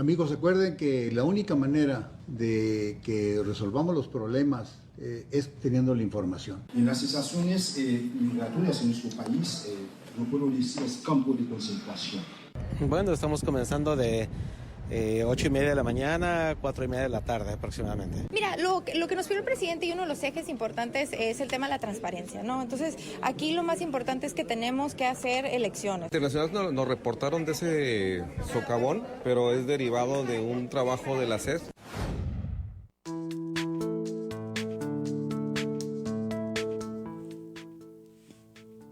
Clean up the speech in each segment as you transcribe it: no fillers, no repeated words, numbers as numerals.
Amigos, recuerden que la única manera de que resolvamos los problemas es teniendo la información. En las estaciones migratorias en nuestro país, no puedo decir es campo de concentración. Bueno, estamos comenzando de 8:30 de la mañana, 4:30 de la tarde aproximadamente. Mira, lo que nos pidió el presidente y uno de los ejes importantes es el tema de la transparencia, ¿no? Entonces, aquí lo más importante es que tenemos que hacer elecciones. Internacionales nos reportaron de ese socavón, pero es derivado de un trabajo de la SES.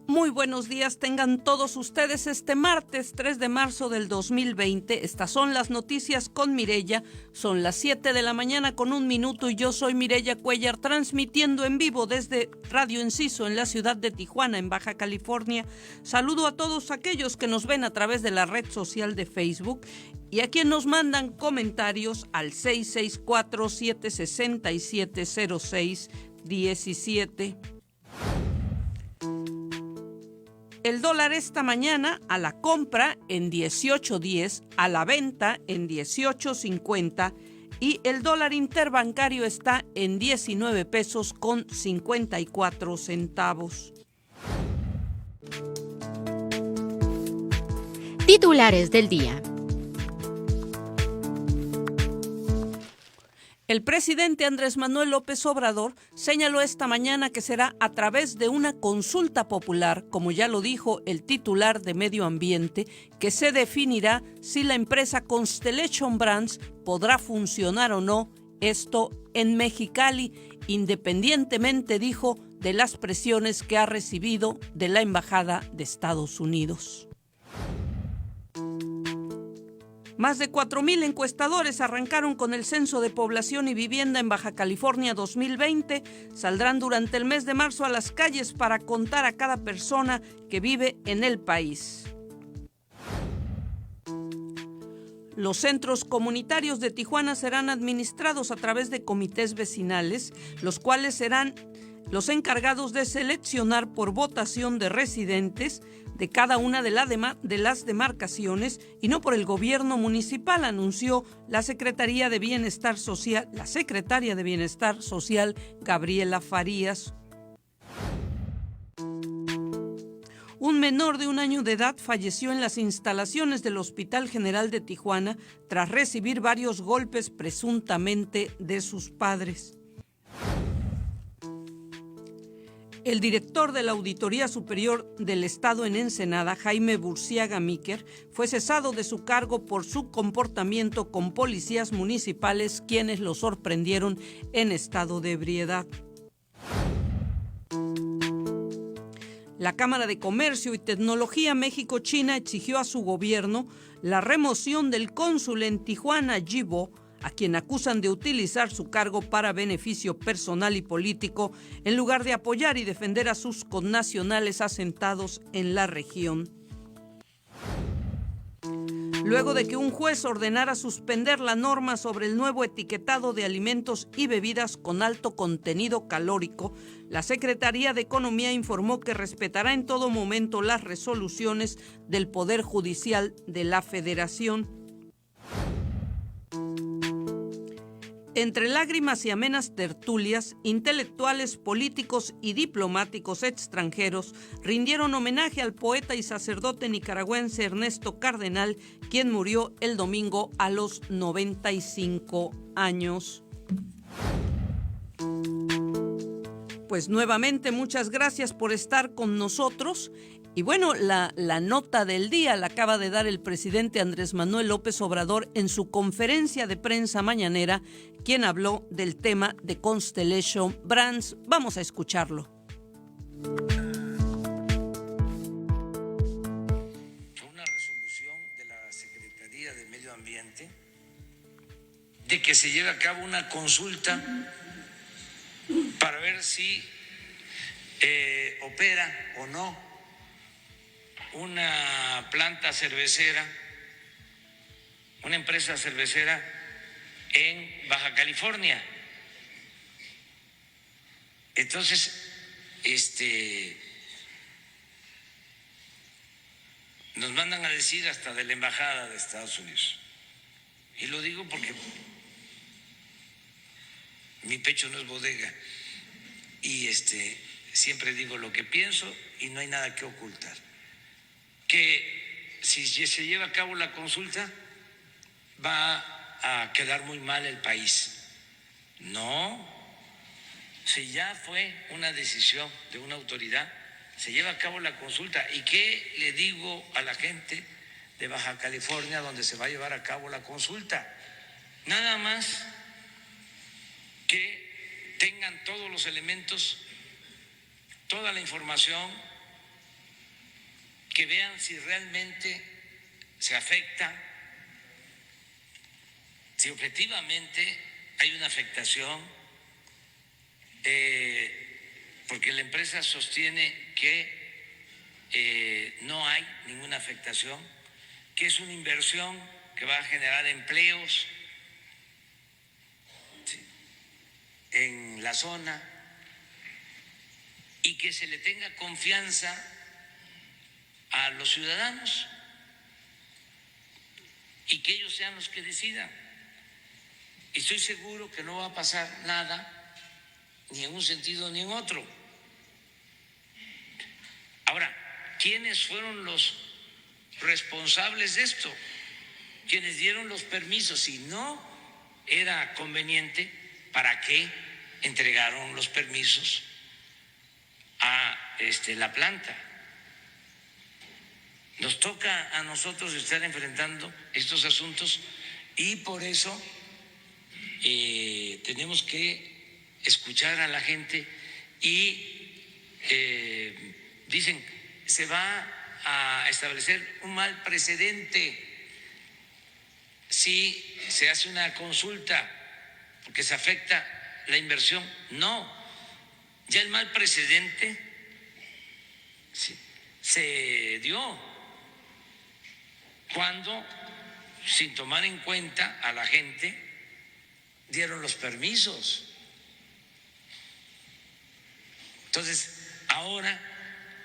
Muy buenos días, tengan todos ustedes este martes 3 de marzo del 2020. Estas son las noticias con Mireya. Son las 7 de la mañana con 1 minuto y yo soy Mireya Cuellar, transmitiendo en vivo desde Radio Enciso en la ciudad de Tijuana, en Baja California. Saludo a todos aquellos que nos ven a través de la red social de Facebook y a quienes nos mandan comentarios al 664-767-0617. El dólar esta mañana a la compra en 18.10, a la venta en 18.50 y el dólar interbancario está en 19 pesos con 54 centavos. Titulares del día. El presidente Andrés Manuel López Obrador señaló esta mañana que será a través de una consulta popular, como ya lo dijo el titular de Medio Ambiente, que se definirá si la empresa Constellation Brands podrá funcionar o no, esto en Mexicali, independientemente, dijo, de las presiones que ha recibido de la Embajada de Estados Unidos. Más de 4,000 encuestadores arrancaron con el Censo de Población y Vivienda en Baja California 2020. Saldrán durante el mes de marzo a las calles para contar a cada persona que vive en el país. Los centros comunitarios de Tijuana serán administrados a través de comités vecinales, los cuales serán los encargados de seleccionar por votación de residentes de cada una de las demarcaciones y no por el gobierno municipal, anunció la secretaria de Bienestar Social, Gabriela Farías. Un menor de 1 año de edad falleció en las instalaciones del Hospital General de Tijuana tras recibir varios golpes presuntamente de sus padres. El director de la Auditoría Superior del Estado en Ensenada, Jaime Burciaga Míquer, fue cesado de su cargo por su comportamiento con policías municipales, quienes lo sorprendieron en estado de ebriedad. La Cámara de Comercio y Tecnología México-China exigió a su gobierno la remoción del cónsul en Tijuana, Jibo, a quien acusan de utilizar su cargo para beneficio personal y político, en lugar de apoyar y defender a sus connacionales asentados en la región. Luego de que un juez ordenara suspender la norma sobre el nuevo etiquetado de alimentos y bebidas con alto contenido calórico, la Secretaría de Economía informó que respetará en todo momento las resoluciones del Poder Judicial de la Federación. Entre lágrimas y amenas tertulias, intelectuales, políticos y diplomáticos extranjeros rindieron homenaje al poeta y sacerdote nicaragüense Ernesto Cardenal, quien murió el domingo a los 95 años. Pues nuevamente muchas gracias por estar con nosotros. Y bueno, la nota del día la acaba de dar el presidente Andrés Manuel López Obrador en su conferencia de prensa mañanera, quien habló del tema de Constellation Brands. Vamos a escucharlo. Una resolución de la Secretaría de Medio Ambiente de que se lleve a cabo una consulta para ver si opera o no una planta cervecera, una empresa cervecera en Baja California. Entonces, nos mandan a decir hasta de la Embajada de Estados Unidos, Y lo digo porque mi pecho no es bodega y siempre digo lo que pienso y no hay nada que ocultar. Que si se lleva a cabo la consulta va a quedar muy mal el país. No, si ya fue una decisión de una autoridad, se lleva a cabo la consulta. ¿Y qué le digo a la gente de Baja California donde se va a llevar a cabo la consulta? Nada más que tengan todos los elementos, toda la información, que vean si realmente se afecta, si objetivamente hay una afectación, porque la empresa sostiene que no hay ninguna afectación, que es una inversión que va a generar empleos en la zona y que se le tenga confianza a los ciudadanos y que ellos sean los que decidan. Y estoy seguro que no va a pasar nada, ni en un sentido ni en otro. Ahora, ¿quiénes fueron los responsables de esto? Quienes dieron los permisos. Si no era conveniente, ¿para qué entregaron los permisos a la planta? Nos toca a nosotros estar enfrentando estos asuntos y por eso tenemos que escuchar a la gente y dicen, se va a establecer un mal precedente si se hace una consulta porque se afecta la inversión. No, ya el mal precedente se dio cuando, sin tomar en cuenta a la gente, dieron los permisos. Entonces, ahora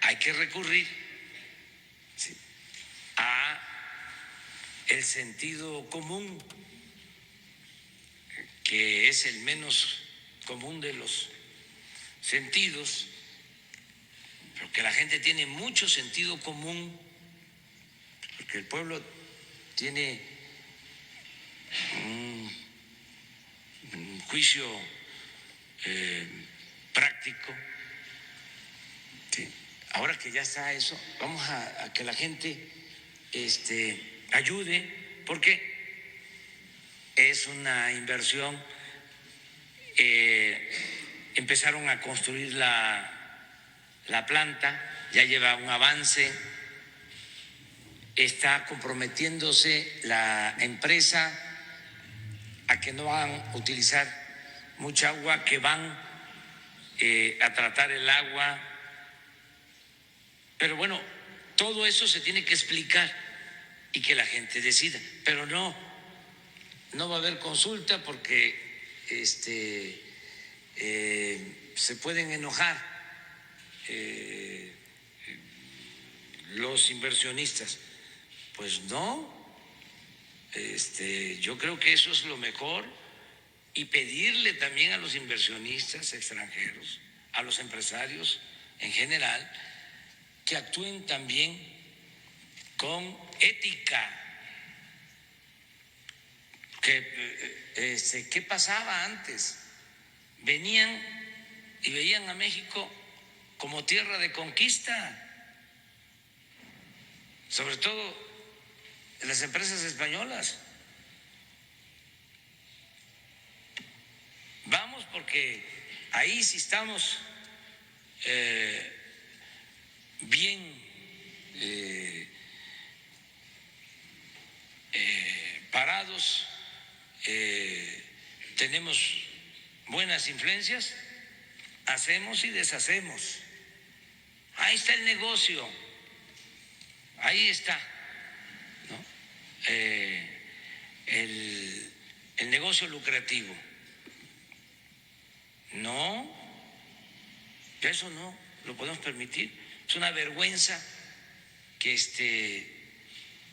hay que recurrir a el sentido común, que es el menos común de los sentidos, porque la gente tiene mucho sentido común, porque el pueblo tiene un juicio práctico. Sí. Ahora que ya está eso, vamos a que la gente ayude, porque es una inversión. Empezaron a construir la planta, ya lleva un avance, está comprometiéndose la empresa a que no van a utilizar mucha agua, que van a tratar el agua. Pero bueno, todo eso se tiene que explicar y que la gente decida. Pero no va a haber consulta porque se pueden enojar los inversionistas. Pues no, yo creo que eso es lo mejor, y pedirle también a los inversionistas extranjeros, a los empresarios en general, que actúen también con ética. ¿Qué pasaba antes? Venían y veían a México como tierra de conquista, sobre todo en las empresas españolas. Vamos, porque ahí sí estamos bien parados, tenemos buenas influencias, hacemos y deshacemos. Ahí está el negocio, ahí está, ¿no? El negocio lucrativo. No, eso no lo podemos permitir. Es una vergüenza que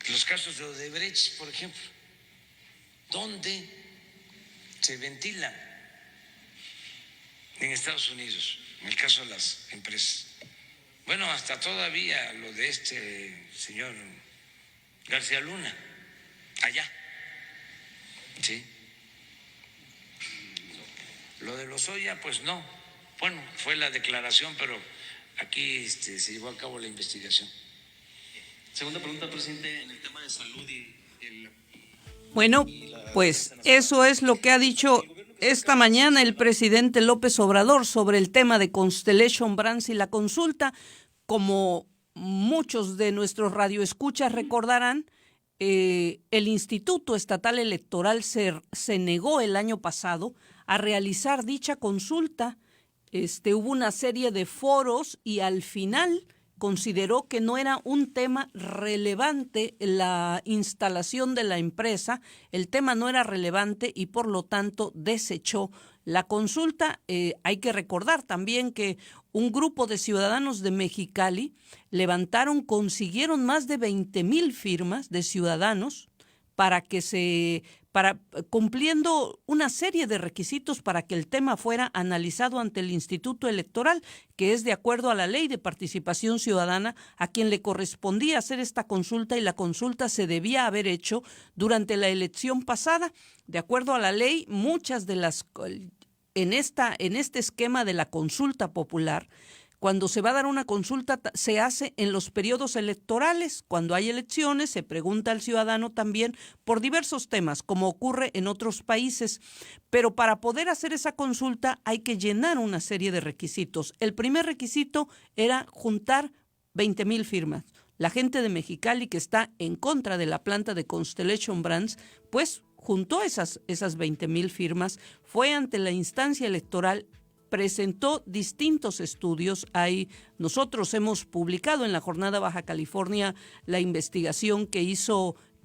los casos de Odebrecht, por ejemplo, ¿dónde se ventilan? En Estados Unidos, en el caso de las empresas. Bueno, hasta todavía lo de este señor García Luna, allá, sí. Lo de Lozoya, pues no. Bueno, fue la declaración, pero aquí se llevó a cabo la investigación. Segunda pregunta, presidente, en el tema de salud Bueno, pues eso es lo que ha dicho esta mañana el presidente López Obrador sobre el tema de Constellation Brands y la consulta. Como muchos de nuestros radioescuchas recordarán, el Instituto Estatal Electoral se negó el año pasado a realizar dicha consulta. Hubo una serie de foros y al final consideró que no era un tema relevante la instalación de la empresa, el tema no era relevante y por lo tanto desechó la consulta. Hay que recordar también que un grupo de ciudadanos de Mexicali consiguieron más de 20,000 firmas de ciudadanos cumpliendo una serie de requisitos para que el tema fuera analizado ante el Instituto Electoral, que es de acuerdo a la Ley de Participación Ciudadana, a quien le correspondía hacer esta consulta, y la consulta se debía haber hecho durante la elección pasada. De acuerdo a la ley, muchas de las en este esquema de la consulta popular, cuando se va a dar una consulta se hace en los periodos electorales. Cuando hay elecciones se pregunta al ciudadano también por diversos temas, como ocurre en otros países. Pero para poder hacer esa consulta hay que llenar una serie de requisitos. El primer requisito era juntar 20,000 firmas. La gente de Mexicali, que está en contra de la planta de Constellation Brands, pues juntó esas 20,000 firmas, fue ante la instancia electoral, presentó distintos estudios. Nosotros hemos publicado en la Jornada Baja California la investigación que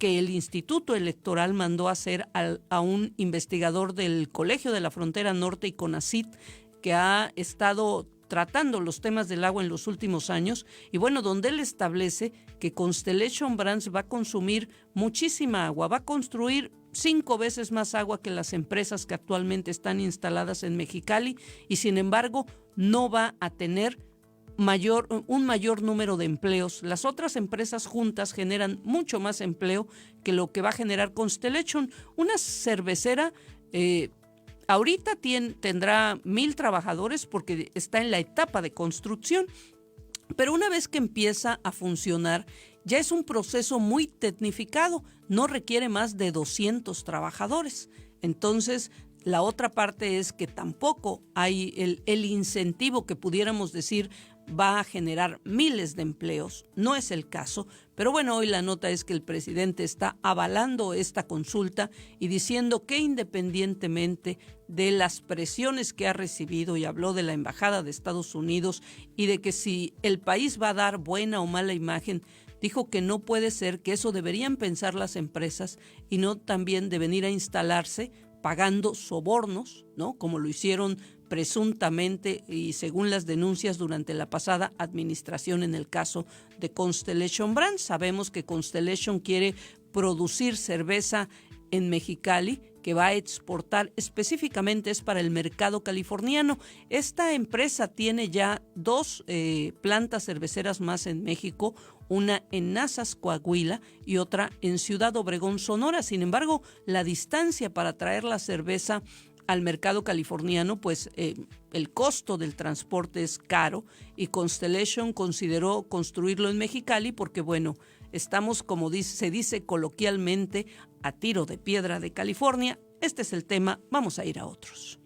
el Instituto Electoral mandó a hacer a un investigador del Colegio de la Frontera Norte y CONACYT, que ha estado tratando los temas del agua en los últimos años, y bueno, donde él establece que Constellation Brands va a consumir muchísima agua, va a construir 5 veces más agua que las empresas que actualmente están instaladas en Mexicali, y sin embargo no va a tener un mayor número de empleos. Las otras empresas juntas generan mucho más empleo que lo que va a generar Constellation. Una cervecera ahorita tendrá 1,000 trabajadores porque está en la etapa de construcción, pero una vez que empieza a funcionar ya es un proceso muy tecnificado, no requiere más de 200 trabajadores. Entonces, la otra parte es que tampoco hay el incentivo que pudiéramos decir va a generar miles de empleos. No es el caso, pero bueno, hoy la nota es que el presidente está avalando esta consulta y diciendo que independientemente de las presiones que ha recibido, y habló de la Embajada de Estados Unidos y de que si el país va a dar buena o mala imagen, dijo que no puede ser, que eso deberían pensar las empresas y no también de venir a instalarse pagando sobornos, ¿no? Como lo hicieron presuntamente y según las denuncias durante la pasada administración en el caso de Constellation Brands. Sabemos que Constellation quiere producir cerveza en Mexicali, que va a exportar, específicamente es para el mercado californiano. Esta empresa tiene ya 2 plantas cerveceras más en México, una en Nazas, Coahuila, y otra en Ciudad Obregón, Sonora. Sin embargo, la distancia para traer la cerveza al mercado californiano, pues el costo del transporte es caro, y Constellation consideró construirlo en Mexicali porque, bueno, estamos, como se dice coloquialmente, a tiro de piedra de California. Este es el tema, vamos a ir a otros.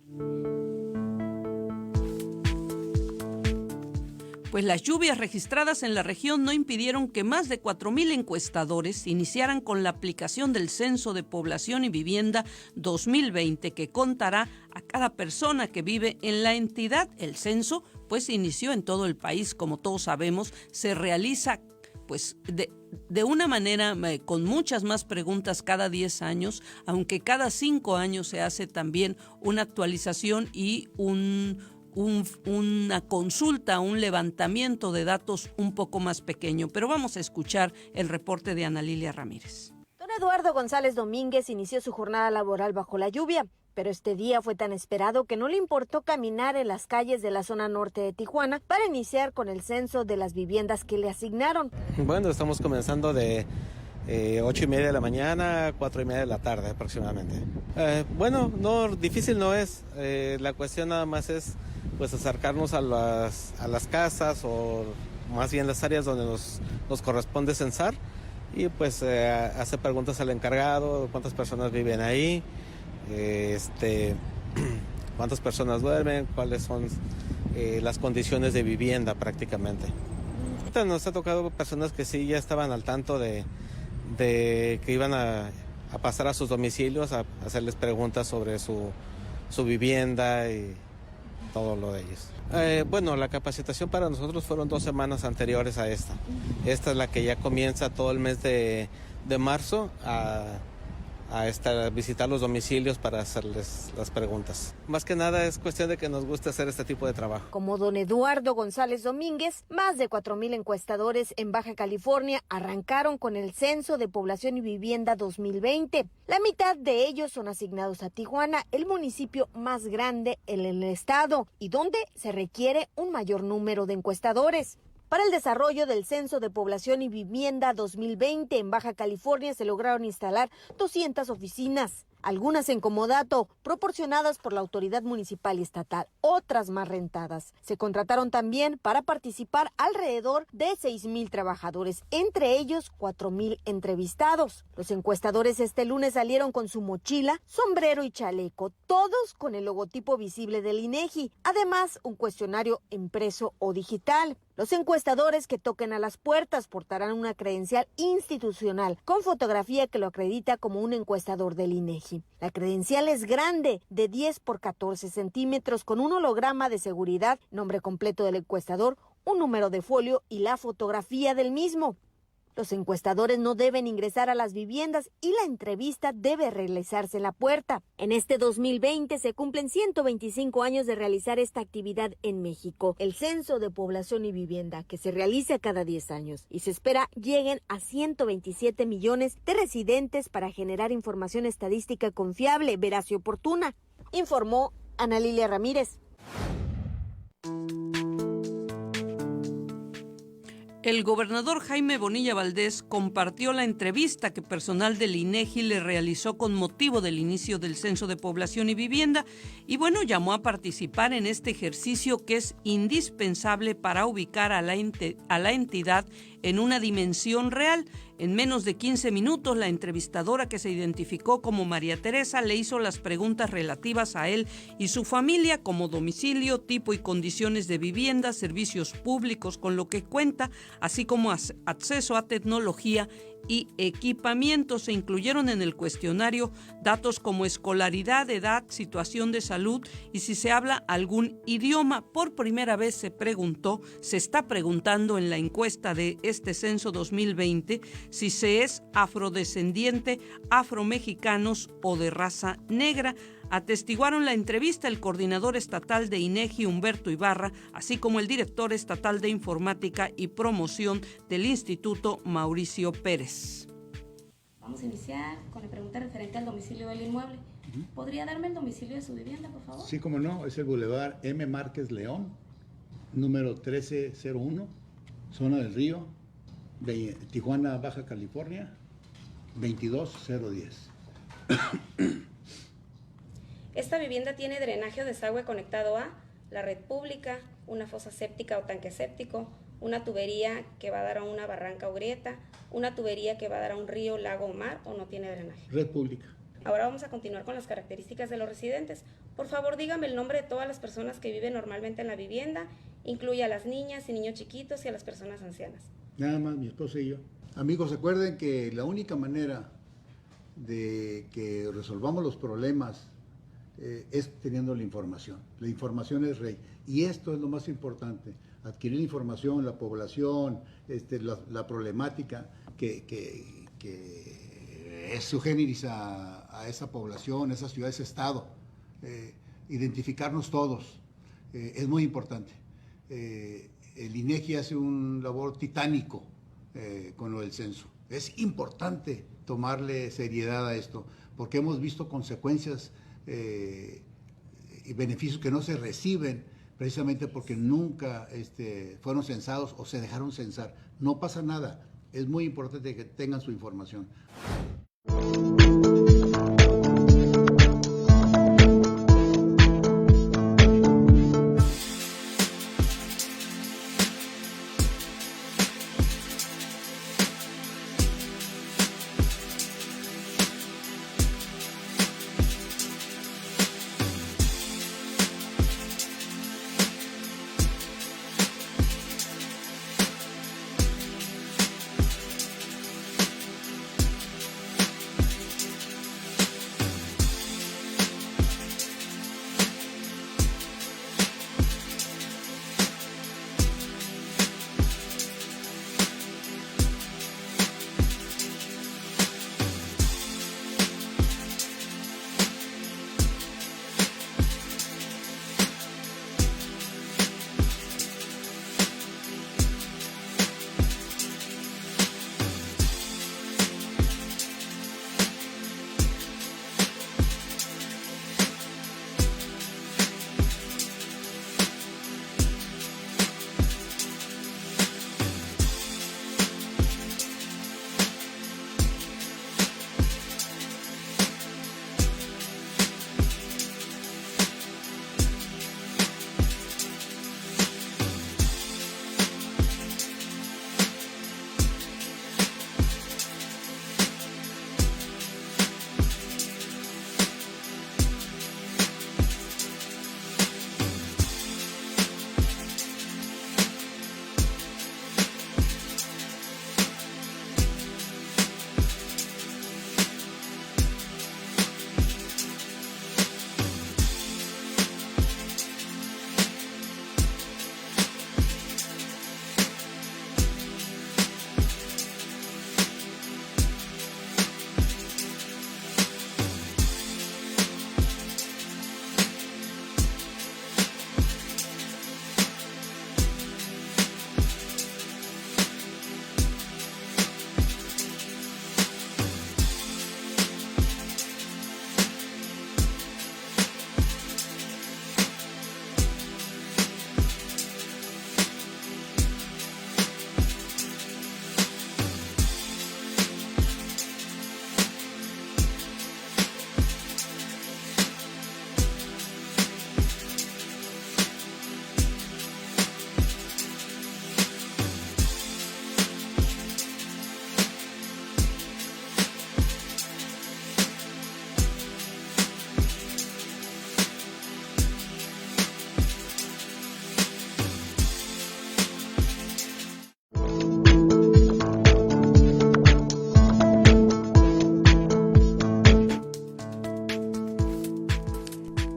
Pues las lluvias registradas en la región no impidieron que más de 4,000 encuestadores iniciaran con la aplicación del Censo de Población y Vivienda 2020, que contará a cada persona que vive en la entidad. El censo, pues, inició en todo el país, como todos sabemos, se realiza pues de una manera con muchas más preguntas cada 10 años, aunque cada 5 años se hace también una actualización y una consulta, un levantamiento de datos un poco más pequeño. Pero vamos a escuchar el reporte de Ana Lilia Ramírez. Eduardo González Domínguez inició su jornada laboral bajo la lluvia, pero este día fue tan esperado que no le importó caminar en las calles de la zona norte de Tijuana para iniciar con el censo de las viviendas que le asignaron. Bueno, estamos comenzando de 8:30 de la mañana, 4:30 de la tarde aproximadamente. Bueno, no, difícil no es. La cuestión nada más es pues acercarnos a las casas o más bien las áreas donde nos corresponde censar y pues hacer preguntas al encargado, cuántas personas viven ahí, cuántas personas duermen, cuáles son las condiciones de vivienda prácticamente. Nos ha tocado personas que sí ya estaban al tanto de que iban a pasar a sus domicilios a hacerles preguntas sobre su vivienda y todo lo de ellos. Bueno, la capacitación para nosotros fueron 2 semanas anteriores a esta. Esta es la que ya comienza todo el mes de marzo a visitar los domicilios para hacerles las preguntas. Más que nada es cuestión de que nos guste hacer este tipo de trabajo. Como don Eduardo González Domínguez, más de 4,000 encuestadores en Baja California arrancaron con el Censo de Población y Vivienda 2020. La mitad de ellos son asignados a Tijuana, el municipio más grande en el estado y donde se requiere un mayor número de encuestadores. Para el desarrollo del Censo de Población y Vivienda 2020 en Baja California se lograron instalar 200 oficinas, algunas en comodato, proporcionadas por la autoridad municipal y estatal, otras más rentadas. Se contrataron también para participar alrededor de 6,000 trabajadores, entre ellos 4,000 entrevistados. Los encuestadores este lunes salieron con su mochila, sombrero y chaleco, todos con el logotipo visible del INEGI, además un cuestionario impreso o digital. Los encuestadores que toquen a las puertas portarán una credencial institucional con fotografía que lo acredita como un encuestador del INEGI. La credencial es grande, de 10 por 14 centímetros, con un holograma de seguridad, nombre completo del encuestador, un número de folio y la fotografía del mismo. Los encuestadores no deben ingresar a las viviendas y la entrevista debe realizarse en la puerta. En este 2020 se cumplen 125 años de realizar esta actividad en México, el Censo de Población y Vivienda, que se realiza cada 10 años y se espera lleguen a 127 millones de residentes para generar información estadística confiable, veraz y oportuna, informó Ana Lilia Ramírez. El gobernador Jaime Bonilla Valdés compartió la entrevista que personal del INEGI le realizó con motivo del inicio del Censo de Población y Vivienda y bueno, llamó a participar en este ejercicio que es indispensable para ubicar a la entidad en una dimensión real. En menos de 15 minutos, la entrevistadora, que se identificó como María Teresa, le hizo las preguntas relativas a él y su familia, como domicilio, tipo y condiciones de vivienda, servicios públicos con lo que cuenta, así como acceso a tecnología y equipamiento. Se incluyeron en el cuestionario datos como escolaridad, edad, situación de salud y si se habla algún idioma. Por primera vez se está preguntando en la encuesta de este censo 2020 si se es afrodescendiente, afromexicanos o de raza negra. Atestiguaron la entrevista el coordinador estatal de INEGI, Humberto Ibarra, así como el director estatal de Informática y Promoción del Instituto, Mauricio Pérez. Vamos a iniciar con la pregunta referente al domicilio del inmueble. ¿Podría darme el domicilio de su vivienda, por favor? Sí, como no, es el Boulevard M. Márquez León, número 1301, zona del Río, de Tijuana, Baja California, 22010. Esta vivienda tiene drenaje o desagüe conectado a la red pública, una fosa séptica o tanque séptico, una tubería que va a dar a una barranca o grieta, una tubería que va a dar a un río, lago o mar, o no tiene drenaje. Red pública. Ahora vamos a continuar con las características de los residentes. Por favor, dígame el nombre de todas las personas que viven normalmente en la vivienda, incluye a las niñas y niños chiquitos y a las personas ancianas. Nada más mi esposa y yo. Amigos, recuerden que la única manera de que resolvamos los problemas es teniendo la información. La información es rey. Y esto es lo más importante, adquirir información, la población, la problemática que es su géneris a esa población, esa ciudad, ese estado. Identificarnos todos es muy importante. El INEGI hace un labor titánico con lo del censo. Es importante tomarle seriedad a esto, porque hemos visto consecuencias y beneficios que no se reciben precisamente porque nunca fueron censados o se dejaron censar. No pasa nada, es muy importante que tengan su información.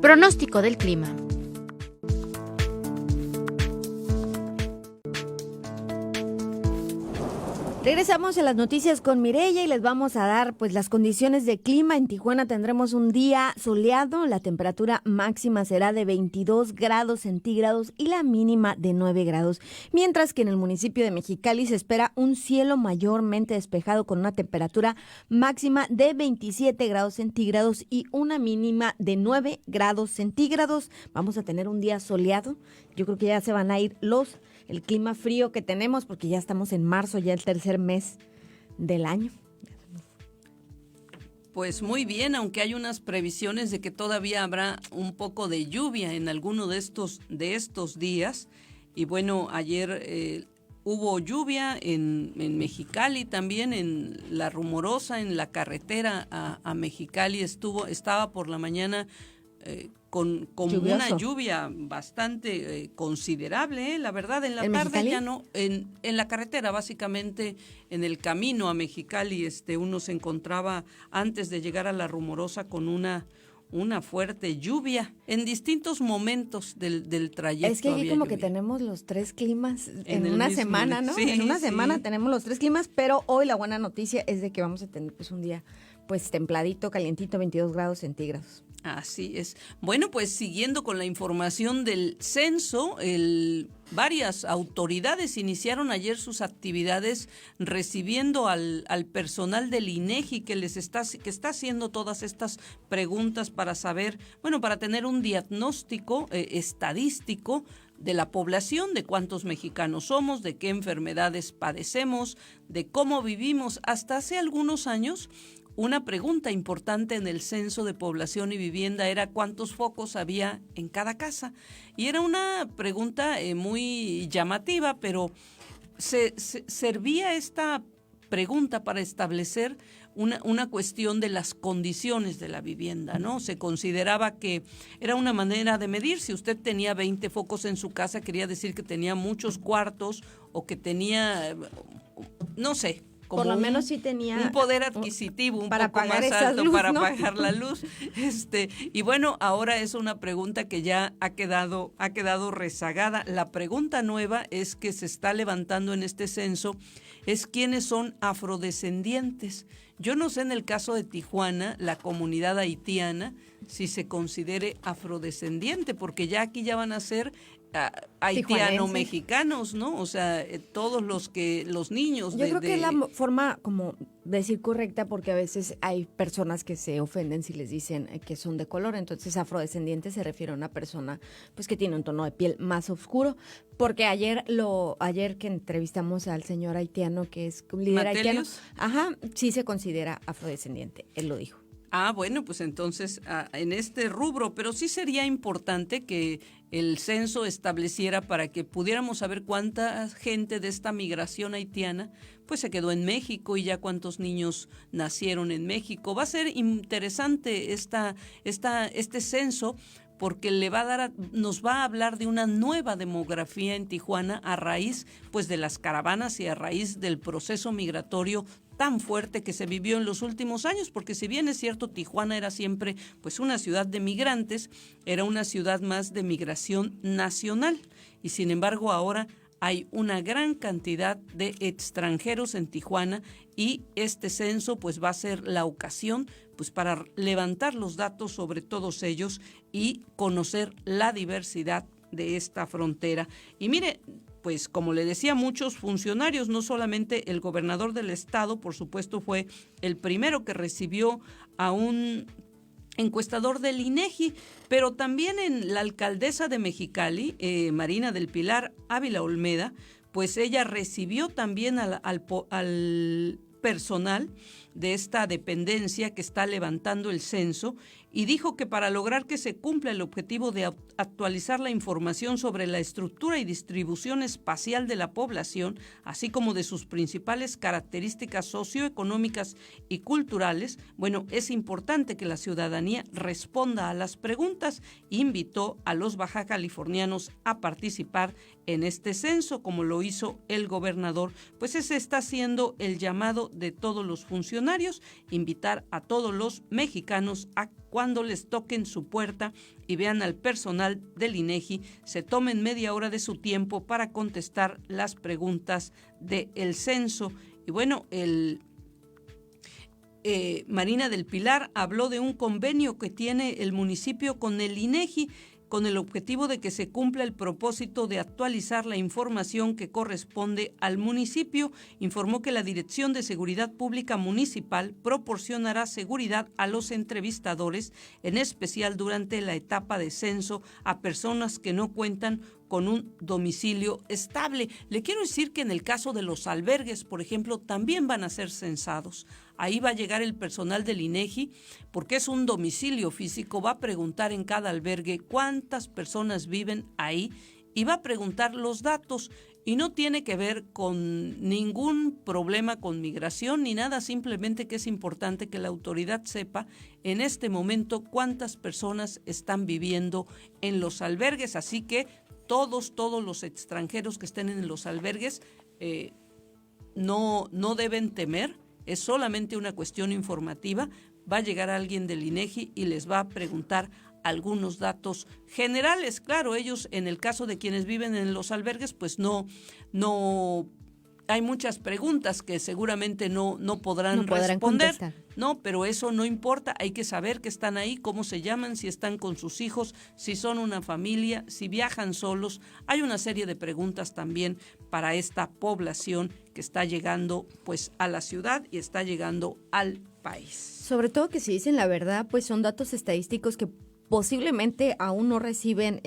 Pronóstico del clima. Regresamos a las noticias con Mireya y les vamos a dar pues las condiciones de clima. En Tijuana tendremos un día soleado, la temperatura máxima será de 22 grados centígrados y la mínima de 9 grados, mientras que en el municipio de Mexicali se espera un cielo mayormente despejado con una temperatura máxima de 27 grados centígrados y una mínima de 9 grados centígrados. Vamos a tener un día soleado, yo creo que ya se van a ir el clima frío que tenemos porque ya estamos en marzo, ya el tercer mes del año. Pues muy bien, aunque hay unas previsiones de que todavía habrá un poco de lluvia en alguno de estos días. Y bueno, ayer hubo lluvia en Mexicali también, en La Rumorosa, en la carretera a Mexicali estaba por la mañana con una lluvia bastante considerable, la verdad. En la tarde Mexicali? Ya no, en la carretera, básicamente en el camino a Mexicali, uno se encontraba antes de llegar a La Rumorosa con una fuerte lluvia en distintos momentos del trayecto. Es que aquí como lluvia. Que tenemos los tres climas en una semana, ¿no? Sí, en una semana tenemos los tres climas, pero hoy la buena noticia es de que vamos a tener pues un día pues templadito, calientito, 22 grados centígrados. Así es. Bueno, pues siguiendo con la información del censo, varias autoridades iniciaron ayer sus actividades recibiendo al personal del INEGI que está haciendo todas estas preguntas para saber, bueno, para tener un diagnóstico estadístico de la población, de cuántos mexicanos somos, de qué enfermedades padecemos, de cómo vivimos. Hasta hace algunos años, una pregunta importante en el censo de población y vivienda era cuántos focos había en cada casa. Y era una pregunta muy llamativa, pero servía esta pregunta para establecer una cuestión de las condiciones de la vivienda, ¿no? Se consideraba que era una manera de medir. Si usted tenía 20 focos en su casa, quería decir que tenía muchos cuartos o que tenía, no sé, por lo menos sí tenía un poder adquisitivo un para poco pagar más alto, luz, para ¿no? pagar la luz. Y bueno, ahora es una pregunta que ya ha quedado rezagada. La pregunta nueva es que se está levantando en este censo es quiénes son afrodescendientes. Yo no sé en el caso de Tijuana, la comunidad haitiana, si se considere afrodescendiente, porque ya aquí ya van a ser haitiano-mexicanos, ¿no? O sea, todos los niños. Yo creo que es la forma como decir correcta, porque a veces hay personas que se ofenden si les dicen que son de color. Entonces, afrodescendiente se refiere a una persona pues que tiene un tono de piel más oscuro. Porque ayer que entrevistamos al señor haitiano, que es líder haitiano, sí se considera afrodescendiente, él lo dijo. Bueno, pues entonces en este rubro, pero sí sería importante que el censo estableciera para que pudiéramos saber cuánta gente de esta migración haitiana pues se quedó en México y ya cuántos niños nacieron en México. Va a ser interesante este censo porque nos va a hablar de una nueva demografía en Tijuana a raíz pues de las caravanas y a raíz del proceso migratorio tan fuerte que se vivió en los últimos años, porque si bien es cierto, Tijuana era siempre pues una ciudad de migrantes, era una ciudad más de migración nacional y sin embargo ahora hay una gran cantidad de extranjeros en Tijuana y este censo pues va a ser la ocasión pues para levantar los datos sobre todos ellos y conocer la diversidad de esta frontera. Y mire, pues como le decía, muchos funcionarios, no solamente el gobernador del estado, por supuesto fue el primero que recibió a un encuestador del INEGI, pero también en la alcaldesa de Mexicali, Marina del Pilar Ávila Olmeda, pues ella recibió también al personal de esta dependencia que está levantando el censo y dijo que para lograr que se cumpla el objetivo de actualizar la información sobre la estructura y distribución espacial de la población, así como de sus principales características socioeconómicas y culturales, bueno, es importante que la ciudadanía responda a las preguntas. Invitó a los baja californianos a participar en este censo, como lo hizo el gobernador. Pues ese está siendo el llamado de todos los funcionarios, invitar a todos los mexicanos a cuando les toquen su puerta y vean al personal del INEGI, se tomen media hora de su tiempo para contestar las preguntas del censo. Y bueno, Marina del Pilar habló de un convenio que tiene el municipio con el INEGI, con el objetivo de que se cumpla el propósito de actualizar la información que corresponde al municipio. Informó que la Dirección de Seguridad Pública Municipal proporcionará seguridad a los entrevistadores, en especial durante la etapa de censo, a personas que no cuentan con un domicilio estable. Le quiero decir que en el caso de los albergues, por ejemplo, también van a ser censados. Ahí va a llegar el personal del INEGI, porque es un domicilio físico, va a preguntar en cada albergue cuántas personas viven ahí y va a preguntar los datos. Y no tiene que ver con ningún problema con migración ni nada, simplemente que es importante que la autoridad sepa en este momento cuántas personas están viviendo en los albergues. Así que todos los extranjeros que estén en los albergues no deben temer, es solamente una cuestión informativa. Va a llegar alguien del INEGI y les va a preguntar algunos datos generales. Claro, ellos en el caso de quienes viven en los albergues pues no hay muchas preguntas que seguramente no podrán responder, contestar. no, pero eso no importa, hay que saber que están ahí, cómo se llaman, si están con sus hijos, si son una familia, si viajan solos. Hay una serie de preguntas también para esta población que está llegando pues a la ciudad y está llegando al país. Sobre todo que si dicen la verdad, pues son datos estadísticos que posiblemente aún no reciben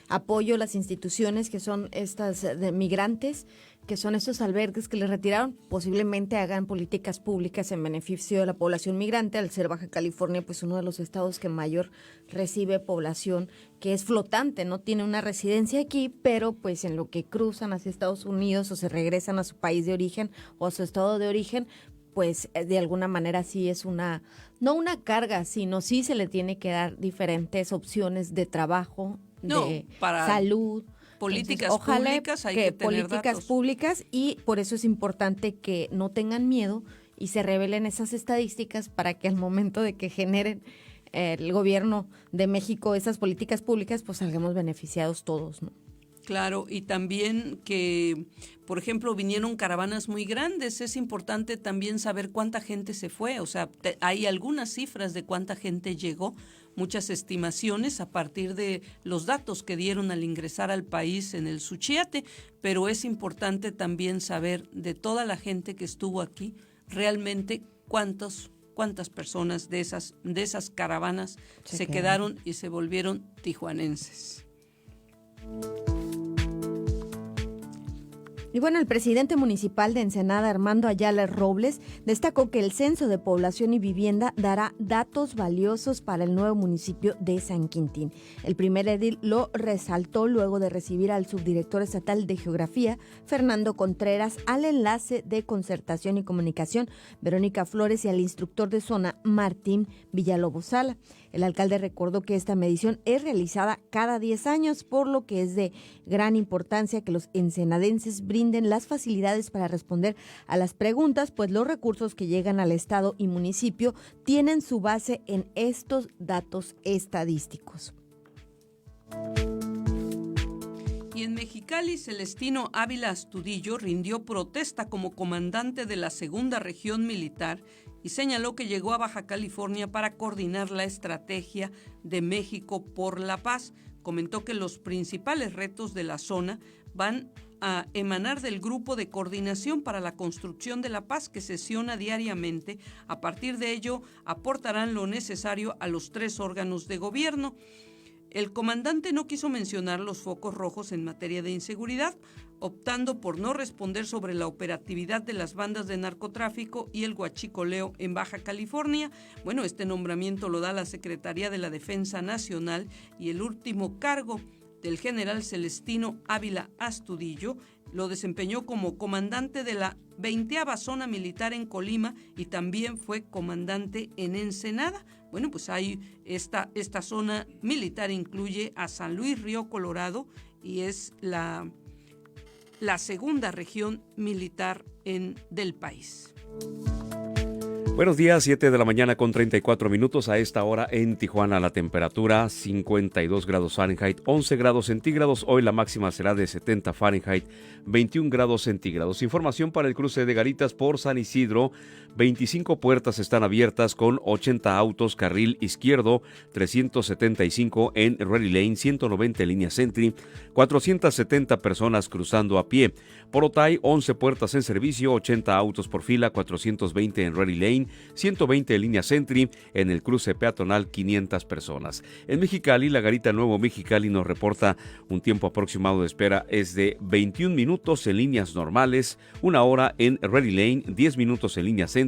apoyo las instituciones que son estas de migrantes, que son estos albergues que les retiraron, posiblemente hagan políticas públicas en beneficio de la población migrante, al ser Baja California pues uno de los estados que mayor recibe población que es flotante, no tiene una residencia aquí, pero pues en lo que cruzan hacia Estados Unidos o se regresan a su país de origen o a su estado de origen, pues de alguna manera sí es no una carga, sino sí se le tiene que dar diferentes opciones de trabajo, de salud. Políticas Entonces, públicas, hay que tener políticas datos. Públicas, y por eso es importante que no tengan miedo y se revelen esas estadísticas para que al momento de que generen el gobierno de México esas políticas públicas, pues salgamos beneficiados todos, ¿no? Claro, y también que, por ejemplo, vinieron caravanas muy grandes. Es importante también saber cuánta gente se fue. O sea, hay algunas cifras de cuánta gente llegó, muchas estimaciones a partir de los datos que dieron al ingresar al país en el Suchiate, pero es importante también saber de toda la gente que estuvo aquí, realmente cuántas personas de esas caravanas se quedaron y se volvieron tijuanenses. Y bueno, el presidente municipal de Ensenada, Armando Ayala Robles, destacó que el Censo de Población y Vivienda dará datos valiosos para el nuevo municipio de San Quintín. El primer edil lo resaltó luego de recibir al subdirector estatal de Geografía, Fernando Contreras, al enlace de Concertación y Comunicación, Verónica Flores, y al instructor de zona, Martín Villalobos Sala. El alcalde recordó que esta medición es realizada cada 10 años, por lo que es de gran importancia que los ensenadenses brinden las facilidades para responder a las preguntas, pues los recursos que llegan al estado y municipio tienen su base en estos datos estadísticos. Y en Mexicali, Celestino Ávila Astudillo rindió protesta como comandante de la Segunda Región Militar y señaló que llegó a Baja California para coordinar la estrategia de México por la paz. Comentó que los principales retos de la zona van a emanar del Grupo de Coordinación para la Construcción de la Paz, que sesiona diariamente. A partir de ello, aportarán lo necesario a los 3 órganos de gobierno. El comandante no quiso mencionar los focos rojos en materia de inseguridad, optando por no responder sobre la operatividad de las bandas de narcotráfico y el huachicoleo en Baja California. Bueno, este nombramiento lo da la Secretaría de la Defensa Nacional, y el último cargo del general Celestino Ávila Astudillo lo desempeñó como comandante de la 20ª Zona Militar en Colima y también fue comandante en Ensenada. Bueno, pues hay esta zona militar incluye a San Luis Río Colorado y es la segunda región militar del país. Buenos días, 7 de la mañana con 34 minutos. A esta hora en Tijuana la temperatura 52 grados Fahrenheit, 11 grados centígrados. Hoy la máxima será de 70 Fahrenheit, 21 grados centígrados. Información para el cruce de Garitas por San Isidro. 25 puertas están abiertas con 80 autos carril izquierdo, 375 en Ready Lane, 190 en línea Sentry, 470 personas cruzando a pie. Por Otay, 11 puertas en servicio, 80 autos por fila, 420 en Ready Lane, 120 en línea Sentry. En el cruce peatonal, 500 personas. En Mexicali, la Garita Nuevo Mexicali nos reporta un tiempo aproximado de espera es de 21 minutos en líneas normales, 1 hora en Ready Lane, 10 minutos en línea Sentry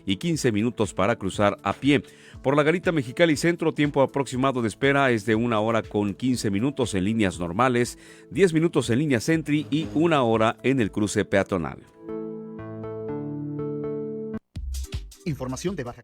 y 15 minutos para cruzar a pie. Por la Garita Mexicali Centro, tiempo aproximado de espera es de 1 hora con 15 minutos en líneas normales, 10 minutos en línea Sentry y 1 hora en el cruce peatonal. Información de Baja.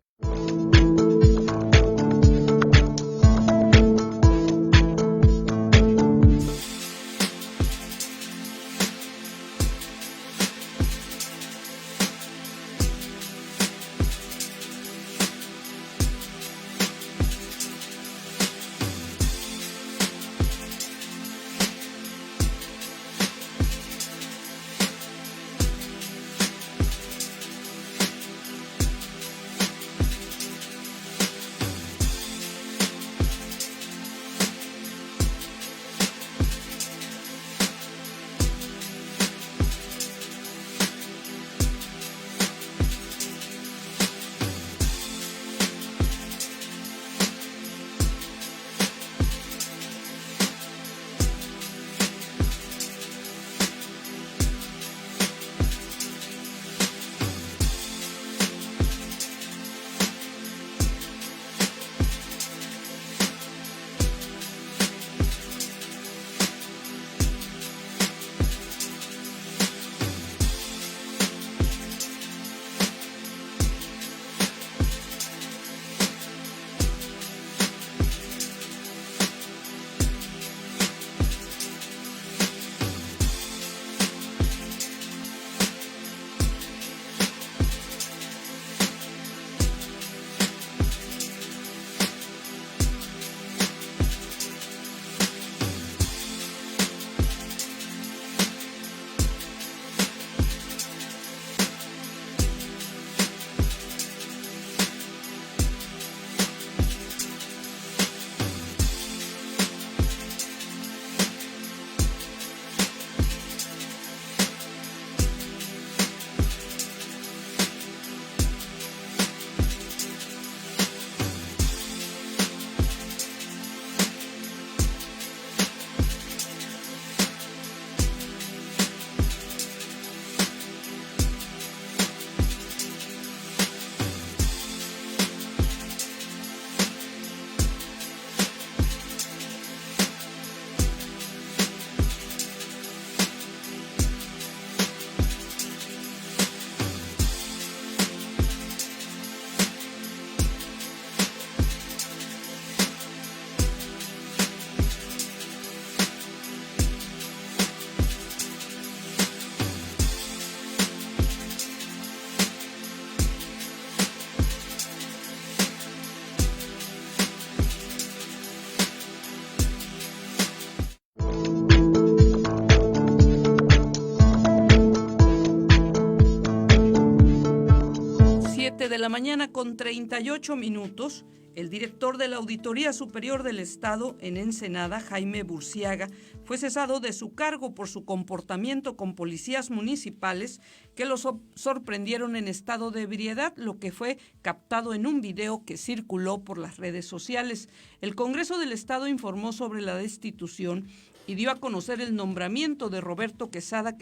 mañana con 38 minutos. El director de la Auditoría Superior del Estado en Ensenada, Jaime Burciaga, fue cesado de su cargo por su comportamiento con policías municipales que lo sorprendieron en estado de ebriedad, lo que fue captado en un video que circuló por las redes sociales. El Congreso del Estado informó sobre la destitución y dio a conocer el nombramiento de Roberto Quesada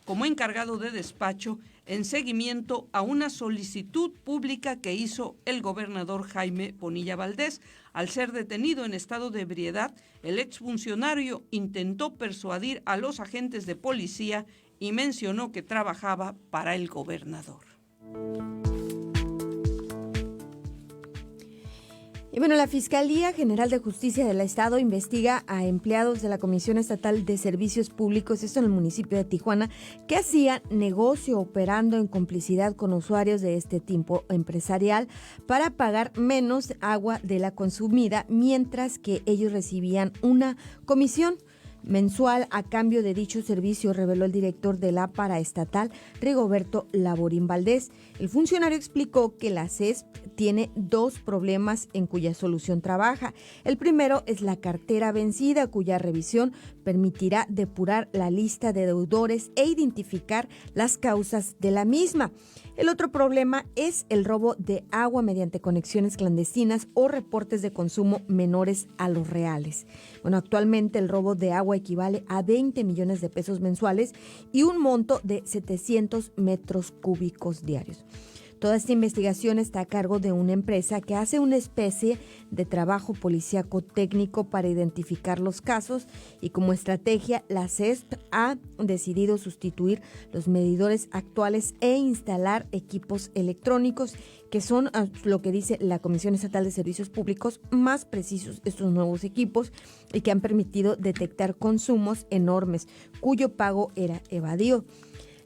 como encargado de despacho en seguimiento a una solicitud pública que hizo el gobernador Jaime Bonilla Valdés. Al ser detenido en estado de ebriedad, el exfuncionario intentó persuadir a los agentes de policía y mencionó que trabajaba para el gobernador. Y bueno, la Fiscalía General de Justicia del Estado investiga a empleados de la Comisión Estatal de Servicios Públicos, esto en el municipio de Tijuana, que hacían negocio operando en complicidad con usuarios de este tipo empresarial para pagar menos agua de la consumida, mientras que ellos recibían una comisión mensual a cambio de dicho servicio, reveló el director de la paraestatal, Rigoberto Laborín Valdés. El funcionario explicó que la CESP tiene dos problemas en cuya solución trabaja. El primero es la cartera vencida, cuya revisión permitirá depurar la lista de deudores e identificar las causas de la misma. El otro problema es el robo de agua mediante conexiones clandestinas o reportes de consumo menores a los reales. Bueno, actualmente el robo de agua equivale a 20 millones de pesos mensuales y un monto de 700 metros cúbicos diarios. Toda esta investigación está a cargo de una empresa que hace una especie de trabajo policíaco técnico para identificar los casos, y como estrategia la CESP ha decidido sustituir los medidores actuales e instalar equipos electrónicos que son, lo que dice la Comisión Estatal de Servicios Públicos, más precisos estos nuevos equipos, y que han permitido detectar consumos enormes cuyo pago era evadido.